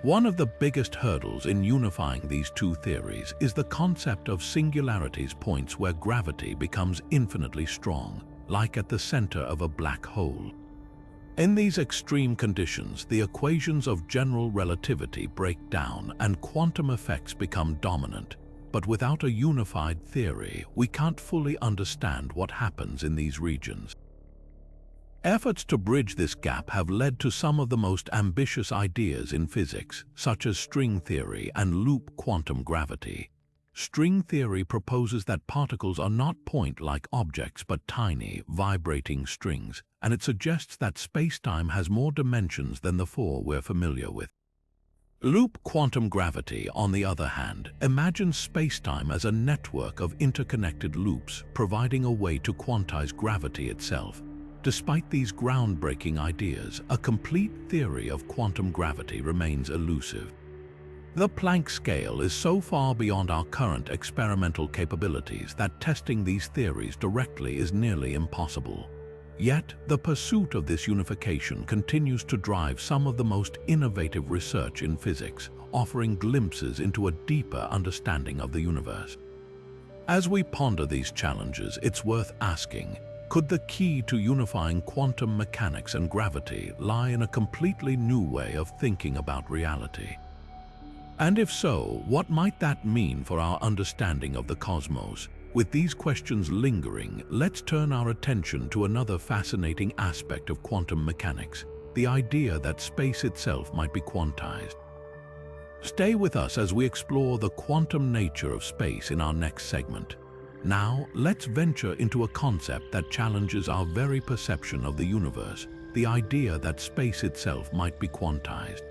Speaker 1: One of the biggest hurdles in unifying these two theories is the concept of singularities, points where gravity becomes infinitely strong, like at the center of a black hole. In these extreme conditions, the equations of general relativity break down and quantum effects become dominant. But without a unified theory, we can't fully understand what happens in these regions. Efforts to bridge this gap have led to some of the most ambitious ideas in physics, such as string theory and loop quantum gravity. String theory proposes that particles are not point-like objects but tiny, vibrating strings, and it suggests that spacetime has more dimensions than the four we're familiar with. Loop quantum gravity, on the other hand, imagines spacetime as a network of interconnected loops, providing a way to quantize gravity itself. Despite these groundbreaking ideas, a complete theory of quantum gravity remains elusive. The Planck scale is so far beyond our current experimental capabilities that testing these theories directly is nearly impossible. Yet, the pursuit of this unification continues to drive some of the most innovative research in physics, offering glimpses into a deeper understanding of the universe. As we ponder these challenges, it's worth asking, could the key to unifying quantum mechanics and gravity lie in a completely new way of thinking about reality? And if so, what might that mean for our understanding of the cosmos? With these questions lingering, let's turn our attention to another fascinating aspect of quantum mechanics, the idea that space itself might be quantized. Stay with us as we explore the quantum nature of space in our next segment. Now, let's venture into a concept that challenges our very perception of the universe, the idea that space itself might be quantized.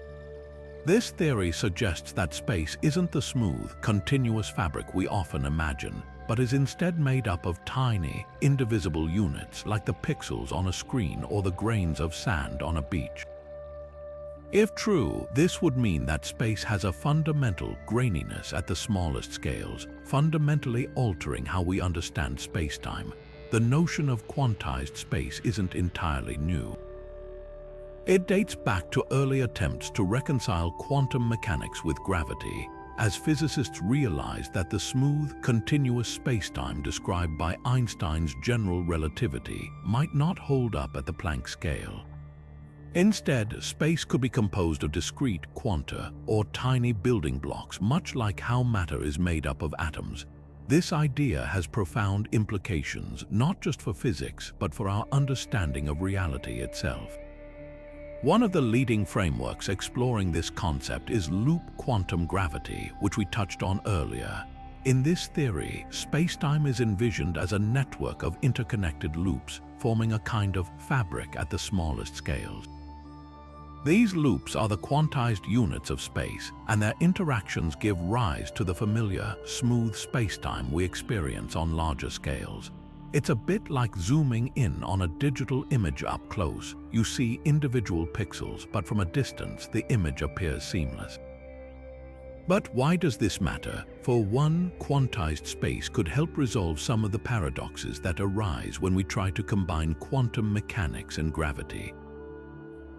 Speaker 1: This theory suggests that space isn't the smooth, continuous fabric we often imagine, but is instead made up of tiny, indivisible units like the pixels on a screen or the grains of sand on a beach. If true, this would mean that space has a fundamental graininess at the smallest scales, fundamentally altering how we understand spacetime. The notion of quantized space isn't entirely new. It dates back to early attempts to reconcile quantum mechanics with gravity, as physicists realized that the smooth, continuous spacetime described by Einstein's general relativity might not hold up at the Planck scale. Instead, space could be composed of discrete quanta, or tiny building blocks, much like how matter is made up of atoms. This idea has profound implications, not just for physics, but for our understanding of reality itself. One of the leading frameworks exploring this concept is loop quantum gravity, which we touched on earlier. In this theory, space-time is envisioned as a network of interconnected loops, forming a kind of fabric at the smallest scales. These loops are the quantized units of space, and their interactions give rise to the familiar, smooth space-time we experience on larger scales. It's a bit like zooming in on a digital image up close. You see individual pixels, but from a distance, the image appears seamless. But why does this matter? For one, quantized space could help resolve some of the paradoxes that arise when we try to combine quantum mechanics and gravity.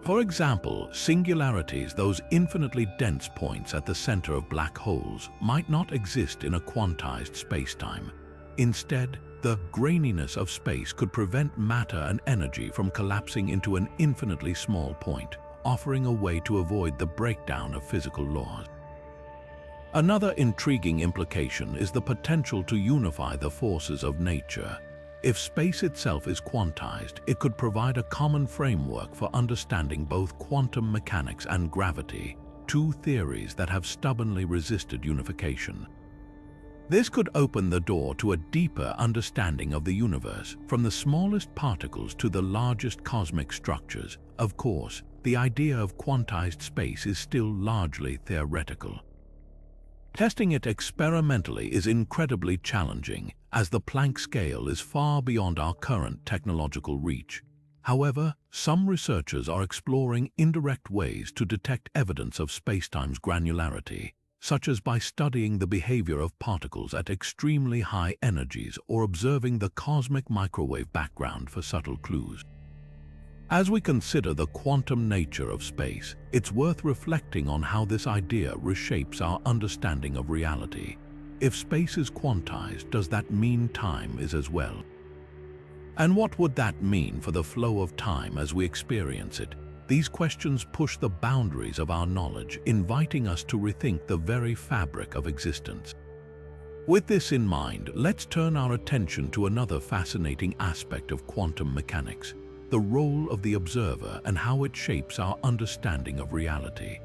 Speaker 1: For example, singularities, those infinitely dense points at the center of black holes, might not exist in a quantized spacetime. Instead, the graininess of space could prevent matter and energy from collapsing into an infinitely small point, offering a way to avoid the breakdown of physical laws. Another intriguing implication is the potential to unify the forces of nature. If space itself is quantized, it could provide a common framework for understanding both quantum mechanics and gravity, two theories that have stubbornly resisted unification. This could open the door to a deeper understanding of the universe, from the smallest particles to the largest cosmic structures. Of course, the idea of quantized space is still largely theoretical. Testing it experimentally is incredibly challenging, as the Planck scale is far beyond our current technological reach. However, some researchers are exploring indirect ways to detect evidence of spacetime's granularity, such as by studying the behavior of particles at extremely high energies or observing the cosmic microwave background for subtle clues. As we consider the quantum nature of space, it's worth reflecting on how this idea reshapes our understanding of reality. If space is quantized, does that mean time is as well? And what would that mean for the flow of time as we experience it? These questions push the boundaries of our knowledge, inviting us to rethink the very fabric of existence. With this in mind, let's turn our attention to another fascinating aspect of quantum mechanics: the role of the observer and how it shapes our understanding of reality.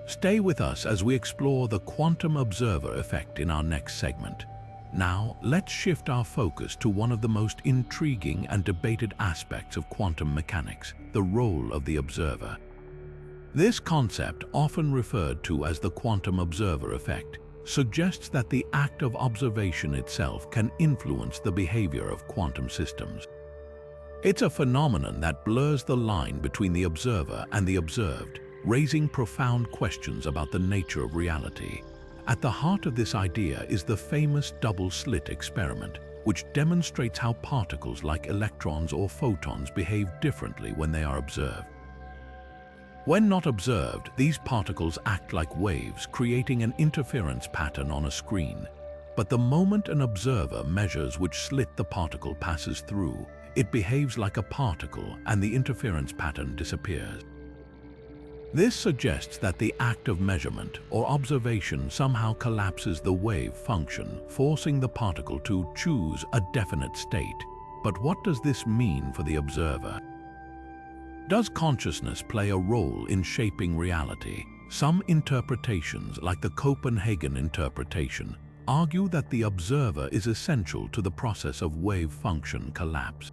Speaker 1: Stay with us as we explore the quantum observer effect in our next segment. Now, let's shift our focus to one of the most intriguing and debated aspects of quantum mechanics: the role of the observer. This concept, often referred to as the quantum observer effect, suggests that the act of observation itself can influence the behavior of quantum systems. It's a phenomenon that blurs the line between the observer and the observed, raising profound questions about the nature of reality. At the heart of this idea is the famous double-slit experiment, which demonstrates how particles like electrons or photons behave differently when they are observed. When not observed, these particles act like waves, creating an interference pattern on a screen. But the moment an observer measures which slit the particle passes through, it behaves like a particle and the interference pattern disappears. This suggests that the act of measurement or observation somehow collapses the wave function, forcing the particle to choose a definite state. But what does this mean for the observer? Does consciousness play a role in shaping reality? Some interpretations, like the Copenhagen Interpretation, argue that the observer is essential to the process of wave function collapse.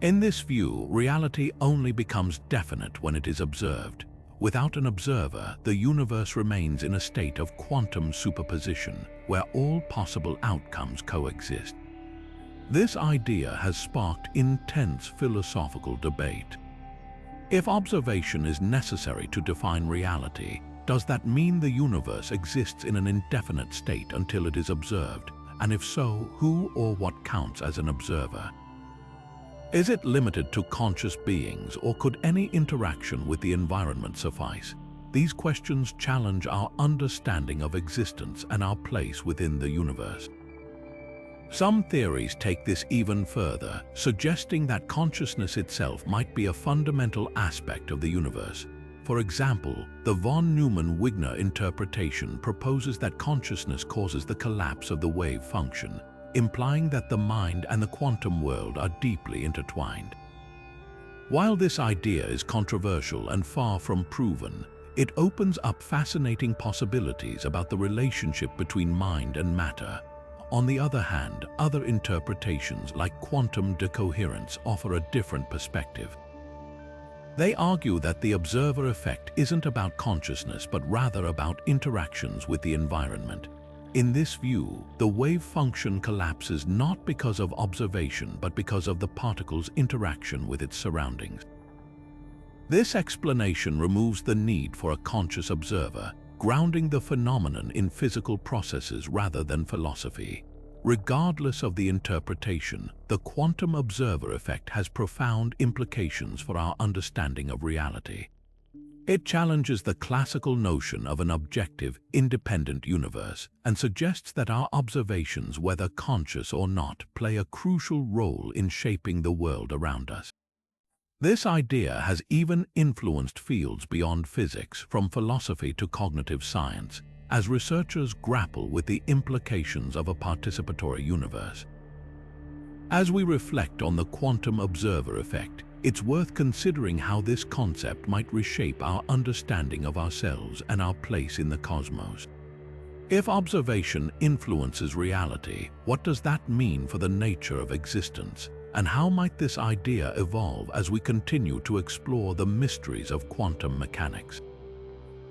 Speaker 1: In this view, reality only becomes definite when it is observed. Without an observer, the universe remains in a state of quantum superposition, where all possible outcomes coexist. This idea has sparked intense philosophical debate. If observation is necessary to define reality, does that mean the universe exists in an indefinite state until it is observed? And if so, who or what counts as an observer? Is it limited to conscious beings, or could any interaction with the environment suffice? These questions challenge our understanding of existence and our place within the universe. Some theories take this even further, suggesting that consciousness itself might be a fundamental aspect of the universe. For example, the von Neumann-Wigner interpretation proposes that consciousness causes the collapse of the wave function, implying that the mind and the quantum world are deeply intertwined. While this idea is controversial and far from proven, it opens up fascinating possibilities about the relationship between mind and matter. On the other hand, other interpretations like quantum decoherence offer a different perspective. They argue that the observer effect isn't about consciousness but rather about interactions with the environment. In this view, the wave function collapses not because of observation but because of the particle's interaction with its surroundings. This explanation removes the need for a conscious observer, grounding the phenomenon in physical processes rather than philosophy. Regardless of the interpretation, the quantum observer effect has profound implications for our understanding of reality. It challenges the classical notion of an objective, independent universe and suggests that our observations, whether conscious or not, play a crucial role in shaping the world around us. This idea has even influenced fields beyond physics, from philosophy to cognitive science, as researchers grapple with the implications of a participatory universe. As we reflect on the quantum observer effect, it's worth considering how this concept might reshape our understanding of ourselves and our place in the cosmos. If observation influences reality, what does that mean for the nature of existence? And how might this idea evolve as we continue to explore the mysteries of quantum mechanics?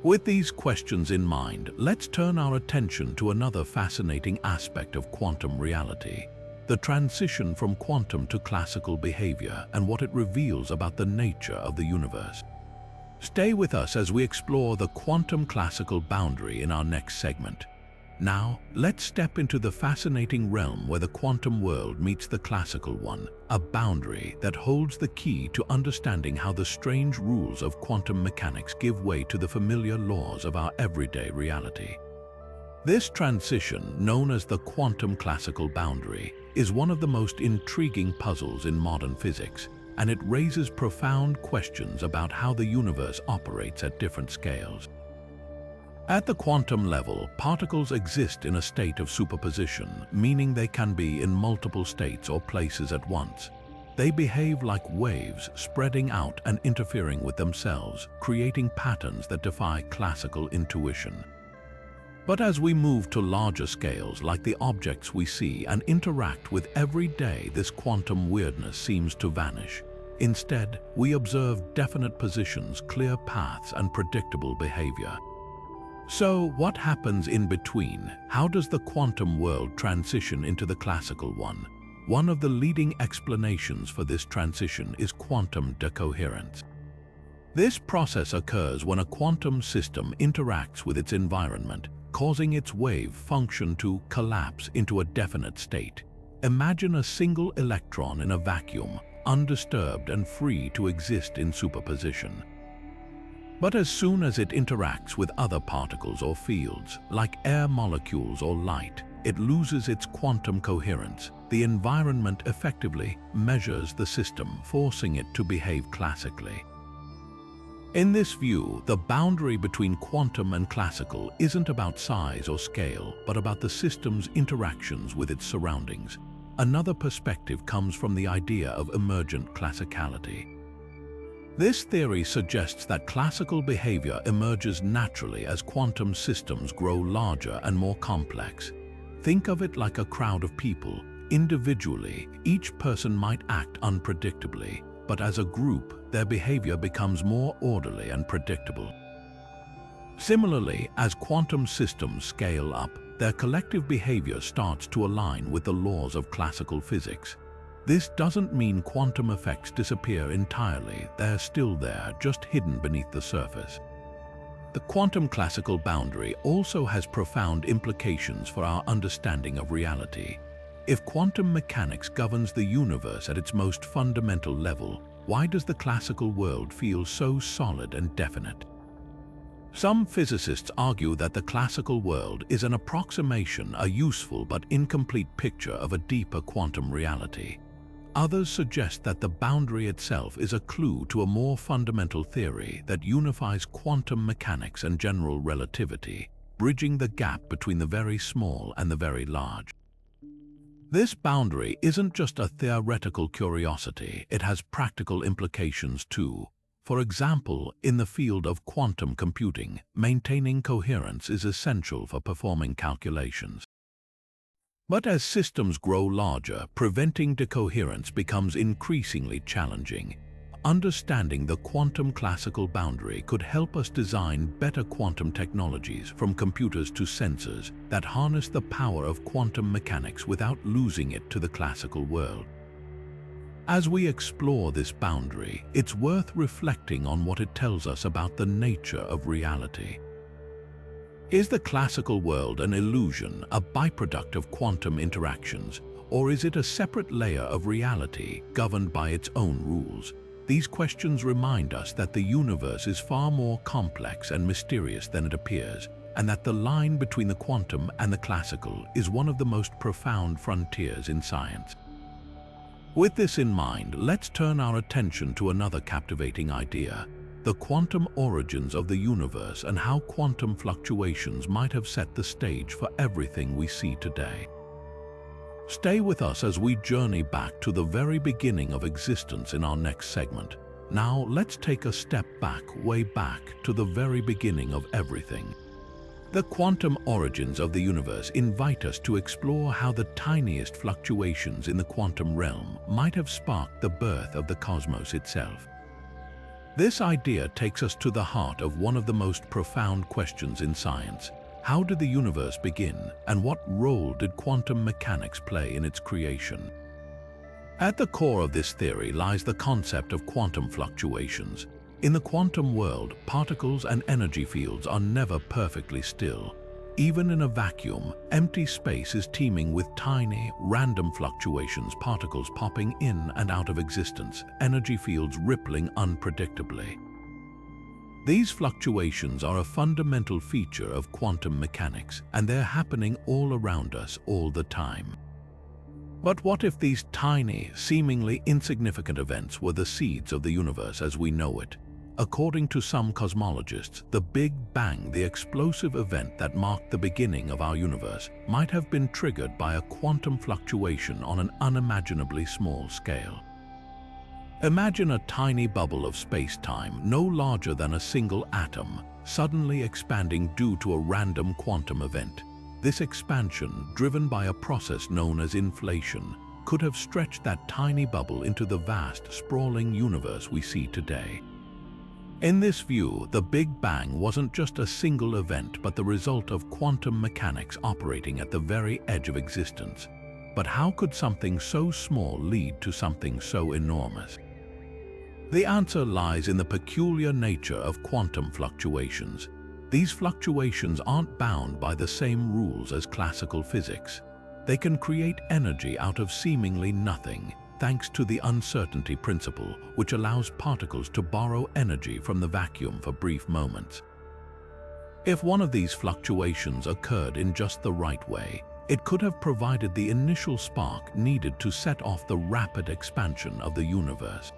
Speaker 1: With these questions in mind, let's turn our attention to another fascinating aspect of quantum reality: the transition from quantum to classical behavior and what it reveals about the nature of the universe. Stay with us as we explore the quantum classical boundary in our next segment. Now, let's step into the fascinating realm where the quantum world meets the classical one, a boundary that holds the key to understanding how the strange rules of quantum mechanics give way to the familiar laws of our everyday reality. This transition, known as the quantum classical boundary, is one of the most intriguing puzzles in modern physics, and it raises profound questions about how the universe operates at different scales. At the quantum level, particles exist in a state of superposition, meaning they can be in multiple states or places at once. They behave like waves, spreading out and interfering with themselves, creating patterns that defy classical intuition. But as we move to larger scales, like the objects we see and interact with every day, this quantum weirdness seems to vanish. Instead, we observe definite positions, clear paths, and predictable behavior. So, what happens in between? How does the quantum world transition into the classical one? One of the leading explanations for this transition is quantum decoherence. This process occurs when a quantum system interacts with its environment, causing its wave function to collapse into a definite state. Imagine a single electron in a vacuum, undisturbed and free to exist in superposition. But as soon as it interacts with other particles or fields, like air molecules or light, it loses its quantum coherence. The environment effectively measures the system, forcing it to behave classically. In this view, the boundary between quantum and classical isn't about size or scale, but about the system's interactions with its surroundings. Another perspective comes from the idea of emergent classicality. This theory suggests that classical behavior emerges naturally as quantum systems grow larger and more complex. Think of it like a crowd of people. Individually, each person might act unpredictably, but as a group, their behavior becomes more orderly and predictable. Similarly, as quantum systems scale up, their collective behavior starts to align with the laws of classical physics. This doesn't mean quantum effects disappear entirely. They're still there, just hidden beneath the surface. The quantum classical boundary also has profound implications for our understanding of reality. If quantum mechanics governs the universe at its most fundamental level, why does the classical world feel so solid and definite? Some physicists argue that the classical world is an approximation, a useful but incomplete picture of a deeper quantum reality. Others suggest that the boundary itself is a clue to a more fundamental theory that unifies quantum mechanics and general relativity, bridging the gap between the very small and the very large. This boundary isn't just a theoretical curiosity, it has practical implications too. For example, in the field of quantum computing, maintaining coherence is essential for performing calculations. But as systems grow larger, preventing decoherence becomes increasingly challenging. Understanding the quantum classical boundary could help us design better quantum technologies, from computers to sensors, that harness the power of quantum mechanics without losing it to the classical world. As we explore this boundary, it's worth reflecting on what it tells us about the nature of reality. Is the classical world an illusion, a byproduct of quantum interactions, or is it a separate layer of reality governed by its own rules? These questions remind us that the universe is far more complex and mysterious than it appears, and that the line between the quantum and the classical is one of the most profound frontiers in science. With this in mind, let's turn our attention to another captivating idea: the quantum origins of the universe and how quantum fluctuations might have set the stage for everything we see today. Stay with us as we journey back to the very beginning of existence in our next segment. Now, let's take a step back, way back to the very beginning of everything. The quantum origins of the universe invite us to explore how the tiniest fluctuations in the quantum realm might have sparked the birth of the cosmos itself. This idea takes us to the heart of one of the most profound questions in science. How did the universe begin, and what role did quantum mechanics play in its creation? At the core of this theory lies the concept of quantum fluctuations. In the quantum world, particles and energy fields are never perfectly still. Even in a vacuum, empty space is teeming with tiny, random fluctuations, particles popping in and out of existence, energy fields rippling unpredictably. These fluctuations are a fundamental feature of quantum mechanics, and they're happening all around us all the time. But what if these tiny, seemingly insignificant events were the seeds of the universe as we know it? According to some cosmologists, the Big Bang, the explosive event that marked the beginning of our universe, might have been triggered by a quantum fluctuation on an unimaginably small scale. Imagine a tiny bubble of space-time, no larger than a single atom, suddenly expanding due to a random quantum event. This expansion, driven by a process known as inflation, could have stretched that tiny bubble into the vast, sprawling universe we see today. In this view, the Big Bang wasn't just a single event but the result of quantum mechanics operating at the very edge of existence. But how could something so small lead to something so enormous? The answer lies in the peculiar nature of quantum fluctuations. These fluctuations aren't bound by the same rules as classical physics. They can create energy out of seemingly nothing, thanks to the uncertainty principle, which allows particles to borrow energy from the vacuum for brief moments. If one of these fluctuations occurred in just the right way, it could have provided the initial spark needed to set off the rapid expansion of the universe.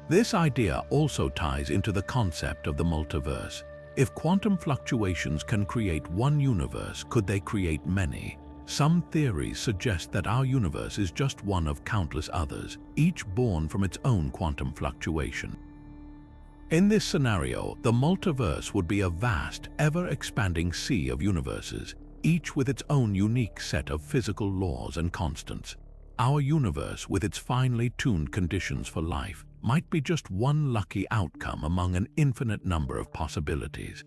Speaker 1: This idea also ties into the concept of the multiverse. If quantum fluctuations can create one universe, could they create many? Some theories suggest that our universe is just one of countless others, each born from its own quantum fluctuation. In this scenario, the multiverse would be a vast, ever-expanding sea of universes, each with its own unique set of physical laws and constants. Our universe, with its finely tuned conditions for life, might be just one lucky outcome among an infinite number of possibilities.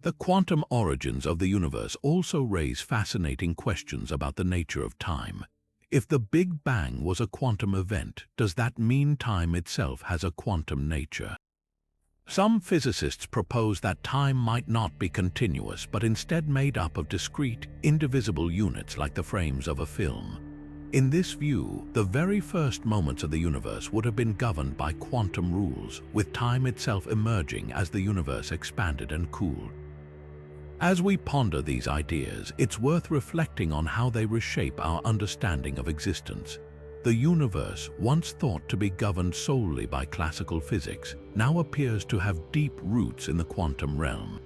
Speaker 1: The quantum origins of the universe also raise fascinating questions about the nature of time. If the Big Bang was a quantum event, does that mean time itself has a quantum nature? Some physicists propose that time might not be continuous, but instead made up of discrete, indivisible units like the frames of a film. In this view, the very first moments of the universe would have been governed by quantum rules, with time itself emerging as the universe expanded and cooled. As we ponder these ideas, it's worth reflecting on how they reshape our understanding of existence. The universe, once thought to be governed solely by classical physics, now appears to have deep roots in the quantum realm.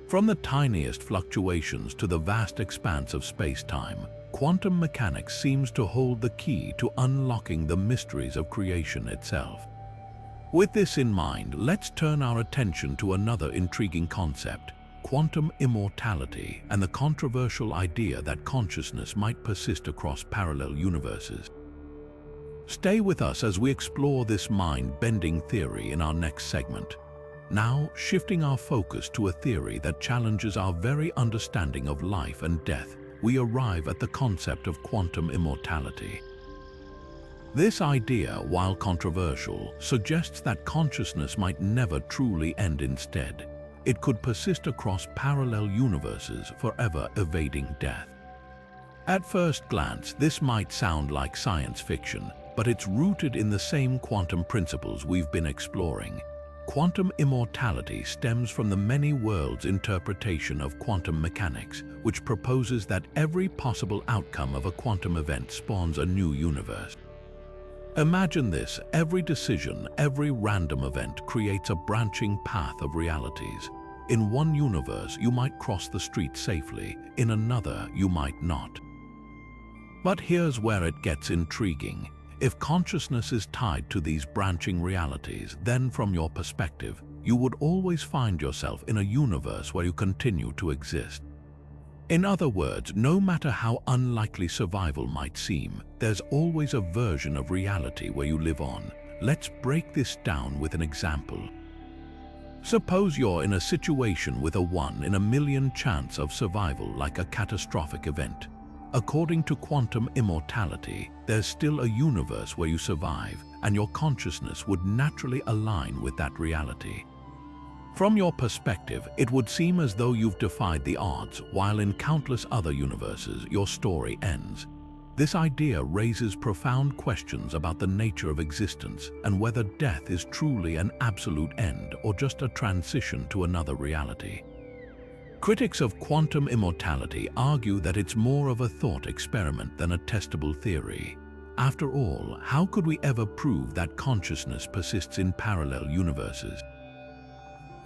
Speaker 1: From the tiniest fluctuations to the vast expanse of space-time, quantum mechanics seems to hold the key to unlocking the mysteries of creation itself. With this in mind, let's turn our attention to another intriguing concept: quantum immortality and the controversial idea that consciousness might persist across parallel universes. Stay with us as we explore this mind-bending theory in our next segment. Now, shifting our focus to a theory that challenges our very understanding of life and death, we arrive at the concept of quantum immortality. This idea, while controversial, suggests that consciousness might never truly end. Instead, it could persist across parallel universes, forever evading death. At first glance, this might sound like science fiction, but it's rooted in the same quantum principles we've been exploring. Quantum immortality stems from the many worlds interpretation of quantum mechanics, which proposes that every possible outcome of a quantum event spawns a new universe. Imagine this: every decision, every random event creates a branching path of realities. In one universe, you might cross the street safely; in another, you might not. But here's where it gets intriguing. If consciousness is tied to these branching realities, then from your perspective, you would always find yourself in a universe where you continue to exist. In other words, no matter how unlikely survival might seem, there's always a version of reality where you live on. Let's break this down with an example. Suppose you're in a situation with a 1 in a million chance of survival, like a catastrophic event. According to quantum immortality, there's still a universe where you survive, and your consciousness would naturally align with that reality. From your perspective, it would seem as though you've defied the odds, while in countless other universes, your story ends. This idea raises profound questions about the nature of existence and whether death is truly an absolute end or just a transition to another reality. Critics of quantum immortality argue that it's more of a thought experiment than a testable theory. After all, how could we ever prove that consciousness persists in parallel universes?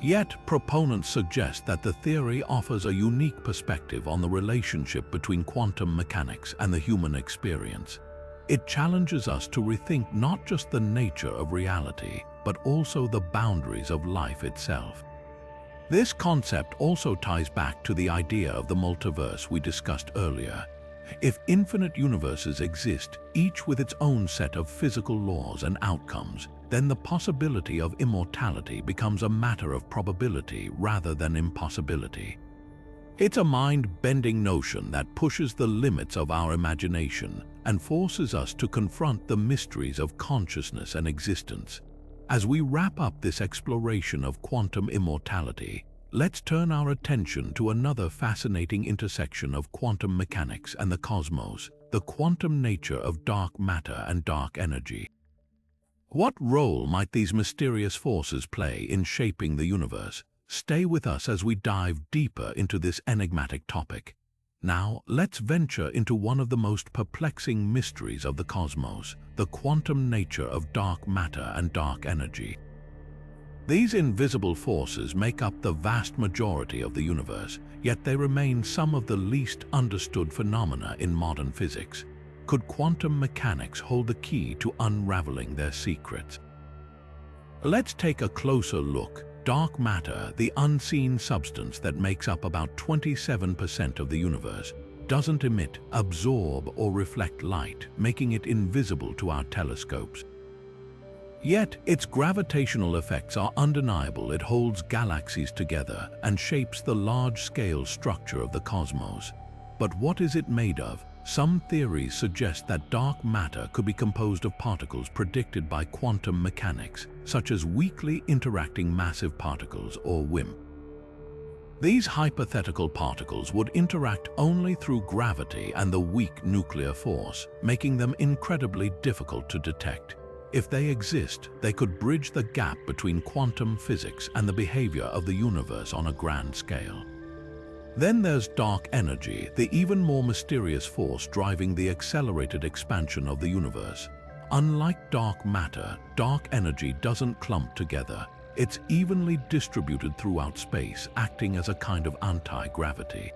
Speaker 1: Yet, proponents suggest that the theory offers a unique perspective on the relationship between quantum mechanics and the human experience. It challenges us to rethink not just the nature of reality, but also the boundaries of life itself. This concept also ties back to the idea of the multiverse we discussed earlier. If infinite universes exist, each with its own set of physical laws and outcomes, then the possibility of immortality becomes a matter of probability rather than impossibility. It's a mind-bending notion that pushes the limits of our imagination and forces us to confront the mysteries of consciousness and existence. As we wrap up this exploration of quantum immortality, let's turn our attention to another fascinating intersection of quantum mechanics and the cosmos: the quantum nature of dark matter and dark energy. What role might these mysterious forces play in shaping the universe? Stay with us as we dive deeper into this enigmatic topic. Now, let's venture into one of the most perplexing mysteries of the cosmos: the quantum nature of dark matter and dark energy. These invisible forces make up the vast majority of the universe, yet they remain some of the least understood phenomena in modern physics. Could quantum mechanics hold the key to unraveling their secrets? Let's take a closer look. Dark matter, the unseen substance that makes up about 27% of the universe, doesn't emit, absorb, or reflect light, making it invisible to our telescopes. Yet, its gravitational effects are undeniable. It holds galaxies together and shapes the large-scale structure of the cosmos. But what is it made of? Some theories suggest that dark matter could be composed of particles predicted by quantum mechanics, such as weakly interacting massive particles, or WIMP. These hypothetical particles would interact only through gravity and the weak nuclear force, making them incredibly difficult to detect. If they exist, they could bridge the gap between quantum physics and the behavior of the universe on a grand scale. Then there's dark energy, the even more mysterious force driving the accelerated expansion of the universe. Unlike dark matter, dark energy doesn't clump together. It's evenly distributed throughout space, acting as a kind of anti-gravity.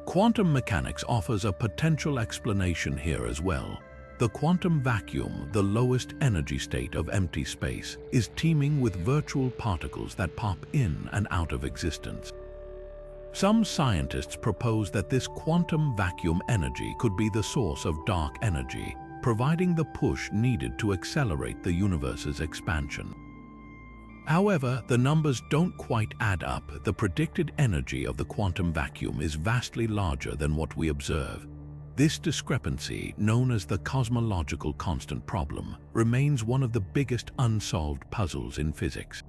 Speaker 1: Quantum mechanics offers a potential explanation here as well. The quantum vacuum, the lowest energy state of empty space, is teeming with virtual particles that pop in and out of existence. Some scientists propose that this quantum vacuum energy could be the source of dark energy, providing the push needed to accelerate the universe's expansion. However, the numbers don't quite add up. The predicted energy of the quantum vacuum is vastly larger than what we observe. This discrepancy, known as the cosmological constant problem, remains one of the biggest unsolved puzzles in physics.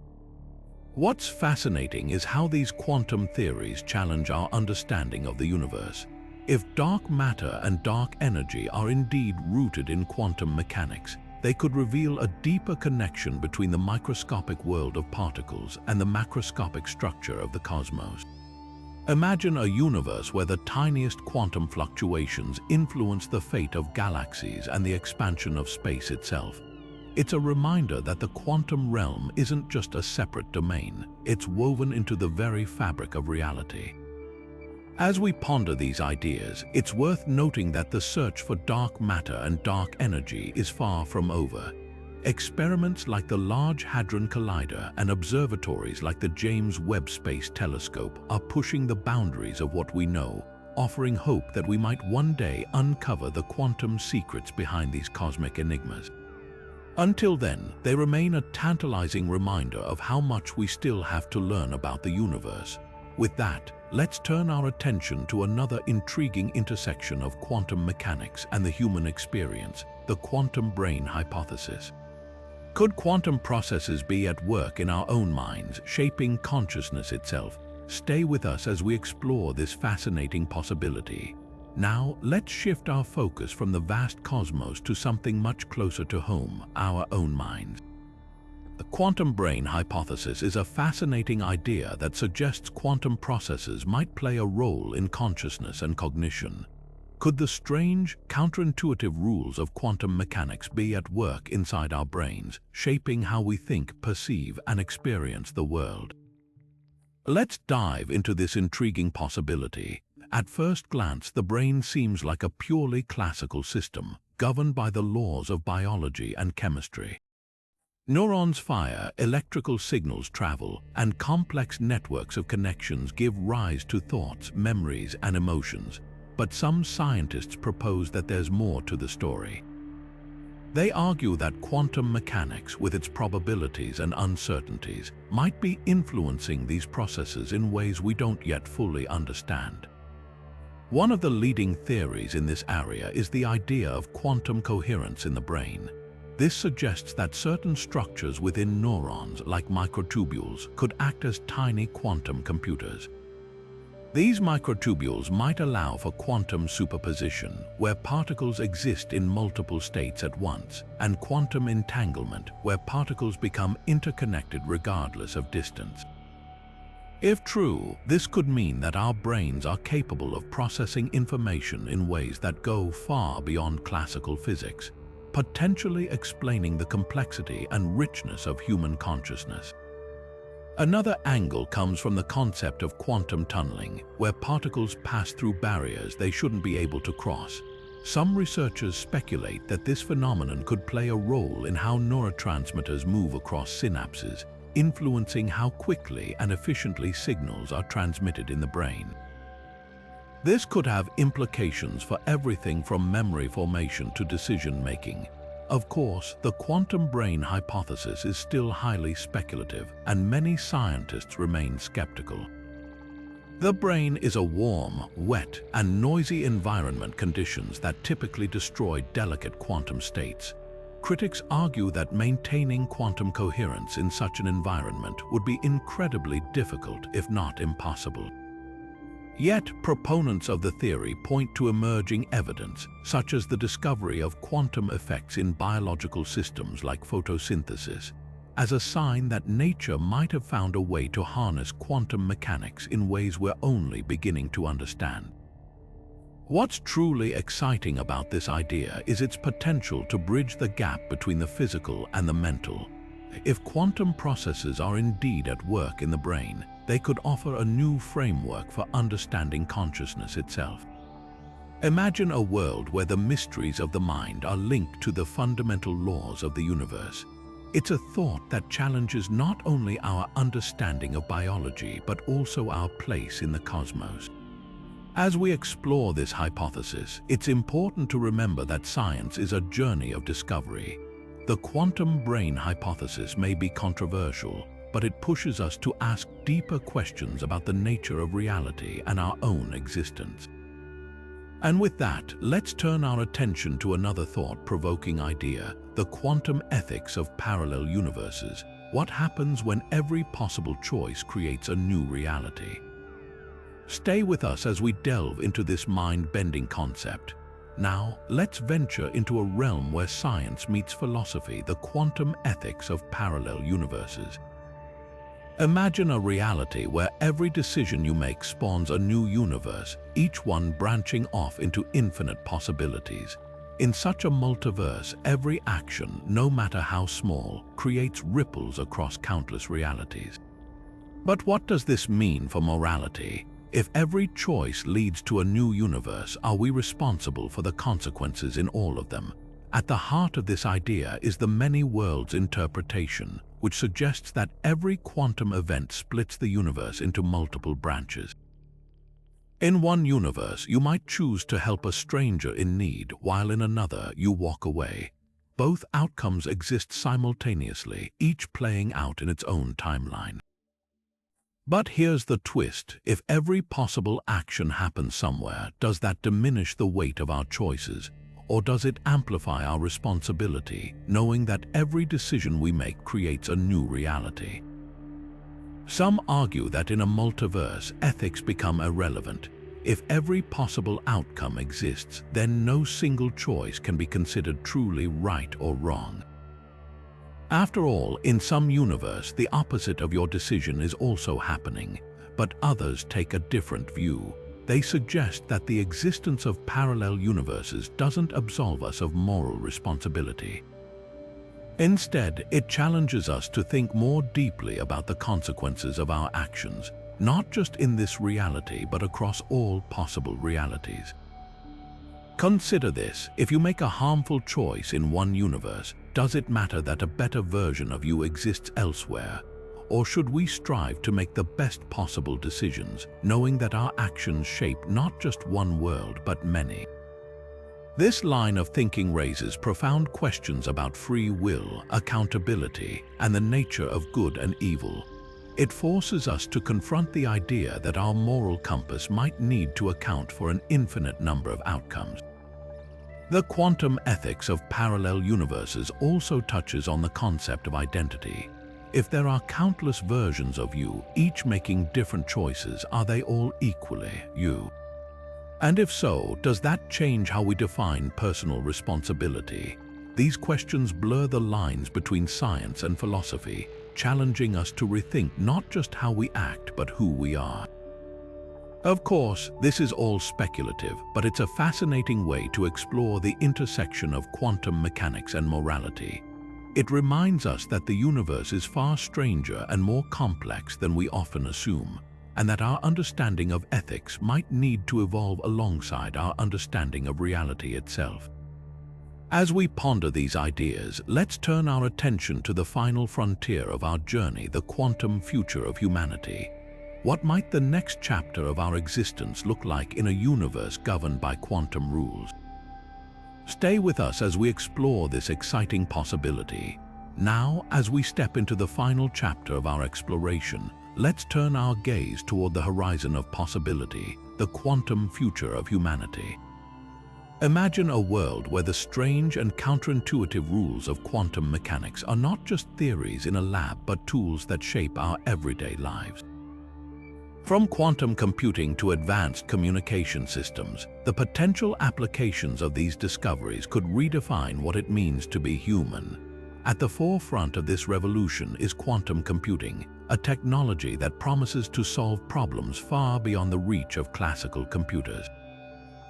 Speaker 1: What's fascinating is how these quantum theories challenge our understanding of the universe. If dark matter and dark energy are indeed rooted in quantum mechanics, they could reveal a deeper connection between the microscopic world of particles and the macroscopic structure of the cosmos. Imagine a universe where the tiniest quantum fluctuations influence the fate of galaxies and the expansion of space itself. It's a reminder that the quantum realm isn't just a separate domain, it's woven into the very fabric of reality. As we ponder these ideas, it's worth noting that the search for dark matter and dark energy is far from over. Experiments like the Large Hadron Collider and observatories like the James Webb Space Telescope are pushing the boundaries of what we know, offering hope that we might one day uncover the quantum secrets behind these cosmic enigmas. Until then, they remain a tantalizing reminder of how much we still have to learn about the universe. With that, let's turn our attention to another intriguing intersection of quantum mechanics and the human experience, the quantum brain hypothesis. Could quantum processes be at work in our own minds, shaping consciousness itself? Stay with us as we explore this fascinating possibility. Now, let's shift our focus from the vast cosmos to something much closer to home, our own minds. The quantum brain hypothesis is a fascinating idea that suggests quantum processes might play a role in consciousness and cognition. Could the strange, counterintuitive rules of quantum mechanics be at work inside our brains, shaping how we think, perceive, and experience the world? Let's dive into this intriguing possibility. At first glance, the brain seems like a purely classical system, governed by the laws of biology and chemistry. Neurons fire, electrical signals travel, and complex networks of connections give rise to thoughts, memories, and emotions. But some scientists propose that there's more to the story. They argue that quantum mechanics, with its probabilities and uncertainties, might be influencing these processes in ways we don't yet fully understand. One of the leading theories in this area is the idea of quantum coherence in the brain. This suggests that certain structures within neurons, like microtubules, could act as tiny quantum computers. These microtubules might allow for quantum superposition, where particles exist in multiple states at once, and quantum entanglement, where particles become interconnected regardless of distance. If true, this could mean that our brains are capable of processing information in ways that go far beyond classical physics, potentially explaining the complexity and richness of human consciousness. Another angle comes from the concept of quantum tunneling, where particles pass through barriers they shouldn't be able to cross. Some researchers speculate that this phenomenon could play a role in how neurotransmitters move across synapses, influencing how quickly and efficiently signals are transmitted in the brain. This could have implications for everything from memory formation to decision-making. Of course, the quantum brain hypothesis is still highly speculative, and many scientists remain skeptical. The brain is a warm, wet, and noisy environment conditions that typically destroy delicate quantum states. critics argue that maintaining quantum coherence in such an environment would be incredibly difficult, if not impossible. Yet, proponents of the theory point to emerging evidence, such as the discovery of quantum effects in biological systems like photosynthesis, as a sign that nature might have found a way to harness quantum mechanics in ways we're only beginning to understand. What's truly exciting about this idea is its potential to bridge the gap between the physical and the mental. If quantum processes are indeed at work in the brain, they could offer a new framework for understanding consciousness itself. Imagine a world where the mysteries of the mind are linked to the fundamental laws of the universe. It's a thought that challenges not only our understanding of biology, but also our place in the cosmos. As we explore this hypothesis, it's important to remember that science is a journey of discovery. The quantum brain hypothesis may be controversial, but it pushes us to ask deeper questions about the nature of reality and our own existence. And with that, let's turn our attention to another thought-provoking idea, the quantum ethics of parallel universes. What happens when every possible choice creates a new reality? Stay with us as we delve into this mind-bending concept. Now, let's venture into a realm where science meets philosophy, the quantum ethics of parallel universes. Imagine a reality where every decision you make spawns a new universe, each one branching off into infinite possibilities. In such a multiverse, every action, no matter how small, creates ripples across countless realities. But what does this mean for morality? If every choice leads to a new universe, are we responsible for the consequences in all of them? At the heart of this idea is the many worlds interpretation, which suggests that every quantum event splits the universe into multiple branches. In one universe, you might choose to help a stranger in need, while in another, you walk away. Both outcomes exist simultaneously, each playing out in its own timeline. But here's the twist: if every possible action happens somewhere, does that diminish the weight of our choices? Or does it amplify our responsibility, knowing that every decision we make creates a new reality? Some argue that in a multiverse, ethics become irrelevant. If every possible outcome exists, then no single choice can be considered truly right or wrong. After all, in some universe, the opposite of your decision is also happening, but others take a different view. They suggest that the existence of parallel universes doesn't absolve us of moral responsibility. Instead, it challenges us to think more deeply about the consequences of our actions, not just in this reality, but across all possible realities. Consider this: if you make a harmful choice in one universe, does it matter that a better version of you exists elsewhere? Or should we strive to make the best possible decisions, knowing that our actions shape not just one world but many? This line of thinking raises profound questions about free will, accountability, and the nature of good and evil. It forces us to confront the idea that our moral compass might need to account for an infinite number of outcomes. The quantum ethics of parallel universes also touches on the concept of identity. If there are countless versions of you, each making different choices, are they all equally you? And if so, does that change how we define personal responsibility? These questions blur the lines between science and philosophy, challenging us to rethink not just how we act, but who we are. Of course, this is all speculative, but it's a fascinating way to explore the intersection of quantum mechanics and morality. It reminds us that the universe is far stranger and more complex than we often assume, and that our understanding of ethics might need to evolve alongside our understanding of reality itself. As we ponder these ideas, let's turn our attention to the final frontier of our journey, the quantum future of humanity. What might the next chapter of our existence look like in a universe governed by quantum rules? Stay with us as we explore this exciting possibility. Now, as we step into the final chapter of our exploration, let's turn our gaze toward the horizon of possibility, the quantum future of humanity. Imagine a world where the strange and counterintuitive rules of quantum mechanics are not just theories in a lab but tools that shape our everyday lives. From quantum computing to advanced communication systems, the potential applications of these discoveries could redefine what it means to be human. At the forefront of this revolution is quantum computing, a technology that promises to solve problems far beyond the reach of classical computers.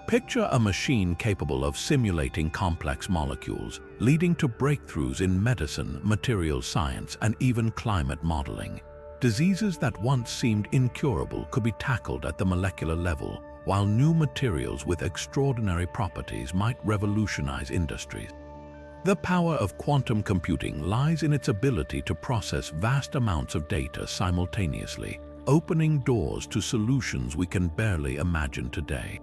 Speaker 1: Picture a machine capable of simulating complex molecules, leading to breakthroughs in medicine, materials science, and even climate modeling. Diseases that once seemed incurable could be tackled at the molecular level, while new materials with extraordinary properties might revolutionize industries. The power of quantum computing lies in its ability to process vast amounts of data simultaneously, opening doors to solutions we can barely imagine today.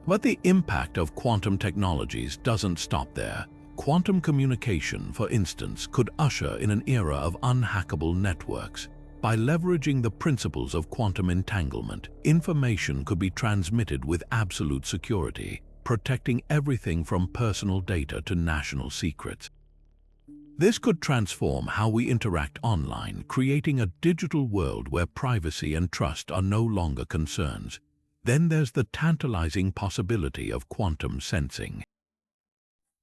Speaker 1: But the impact of quantum technologies doesn't stop there. Quantum communication, for instance, could usher in an era of unhackable networks. By leveraging the principles of quantum entanglement, information could be transmitted with absolute security, protecting everything from personal data to national secrets. This could transform how we interact online, creating a digital world where privacy and trust are no longer concerns. Then there's the tantalizing possibility of quantum sensing.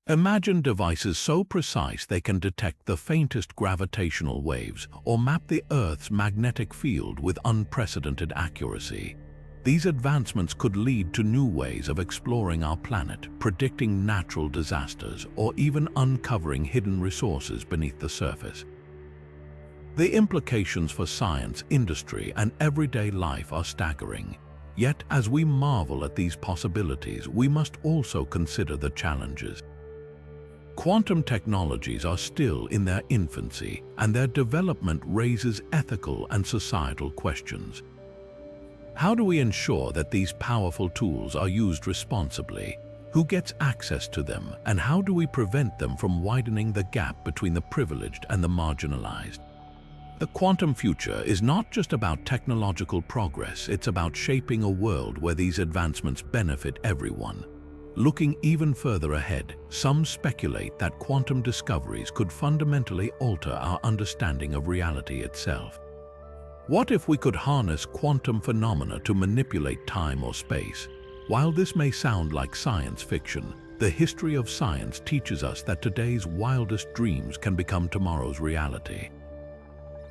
Speaker 1: Imagine devices so precise they can detect the faintest gravitational waves or map the Earth's magnetic field with unprecedented accuracy. These advancements could lead to new ways of exploring our planet, predicting natural disasters, or even uncovering hidden resources beneath the surface. The implications for science, industry, and everyday life are staggering. Yet, as we marvel at these possibilities, we must also consider the challenges. Quantum technologies are still in their infancy, and their development raises ethical and societal questions. How do we ensure that these powerful tools are used responsibly? Who gets access to them, and how do we prevent them from widening the gap between the privileged and the marginalized? The quantum future is not just about technological progress, it's about shaping a world where these advancements benefit everyone. Looking even further ahead, some speculate that quantum discoveries could fundamentally alter our understanding of reality itself. What if we could harness quantum phenomena to manipulate time or space? While this may sound like science fiction, the history of science teaches us that today's wildest dreams can become tomorrow's reality.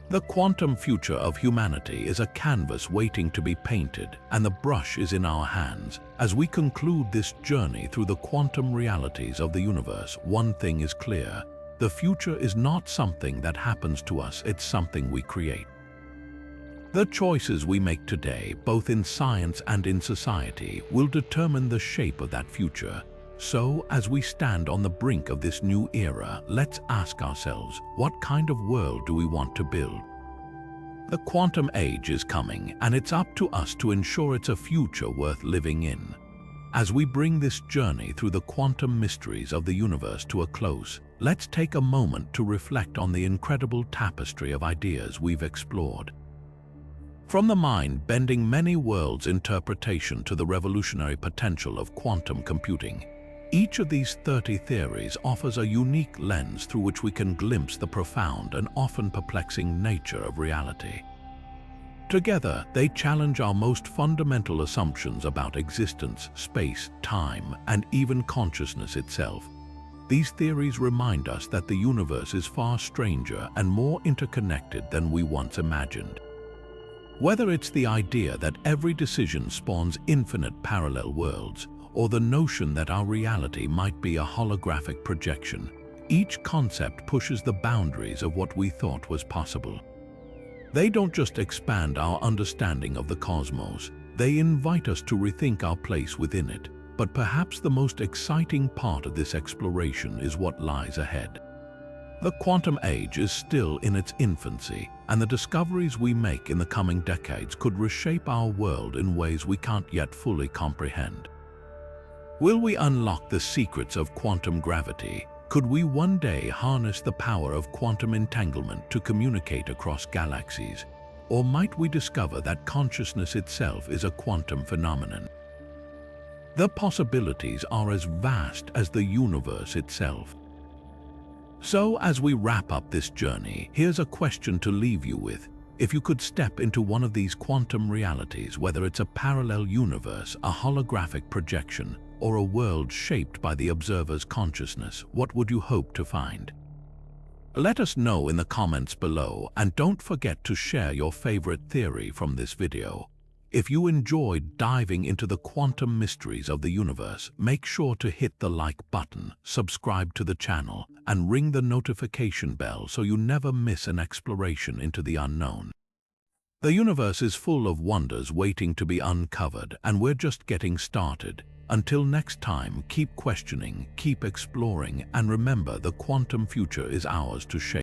Speaker 1: The quantum future of humanity is a canvas waiting to be painted, and the brush is in our hands. As we conclude this journey through the quantum realities of the universe, one thing is clear: the future is not something that happens to us, it's something we create. The choices we make today, both in science and in society, will determine the shape of that future. So, as we stand on the brink of this new era, let's ask ourselves, what kind of world do we want to build? The quantum age is coming, and it's up to us to ensure it's a future worth living in. As we bring this journey through the quantum mysteries of the universe to a close, let's take a moment to reflect on the incredible tapestry of ideas we've explored. From the mind-bending many worlds interpretation to the revolutionary potential of quantum computing, each of these 30 theories offers a unique lens through which we can glimpse the profound and often perplexing nature of reality. Together, they challenge our most fundamental assumptions about existence, space, time, and even consciousness itself. These theories remind us that the universe is far stranger and more interconnected than we once imagined. Whether it's the idea that every decision spawns infinite parallel worlds, or the notion that our reality might be a holographic projection, each concept pushes the boundaries of what we thought was possible. They don't just expand our understanding of the cosmos, they invite us to rethink our place within it. But perhaps the most exciting part of this exploration is what lies ahead. The quantum age is still in its infancy, and the discoveries we make in the coming decades could reshape our world in ways we can't yet fully comprehend. Will we unlock the secrets of quantum gravity? Could we one day harness the power of quantum entanglement to communicate across galaxies? Or might we discover that consciousness itself is a quantum phenomenon? The possibilities are as vast as the universe itself. So, as we wrap up this journey, here's a question to leave you with. If you could step into one of these quantum realities, whether it's a parallel universe, a holographic projection, or a world shaped by the observer's consciousness, what would you hope to find? Let us know in the comments below, and don't forget to share your favorite theory from this video. If you enjoyed diving into the quantum mysteries of the universe, make sure to hit the like button, subscribe to the channel, and ring the notification bell so you never miss an exploration into the unknown. The universe is full of wonders waiting to be uncovered, and we're just getting started. Until next time, keep questioning, keep exploring, and remember, the quantum future is ours to shape.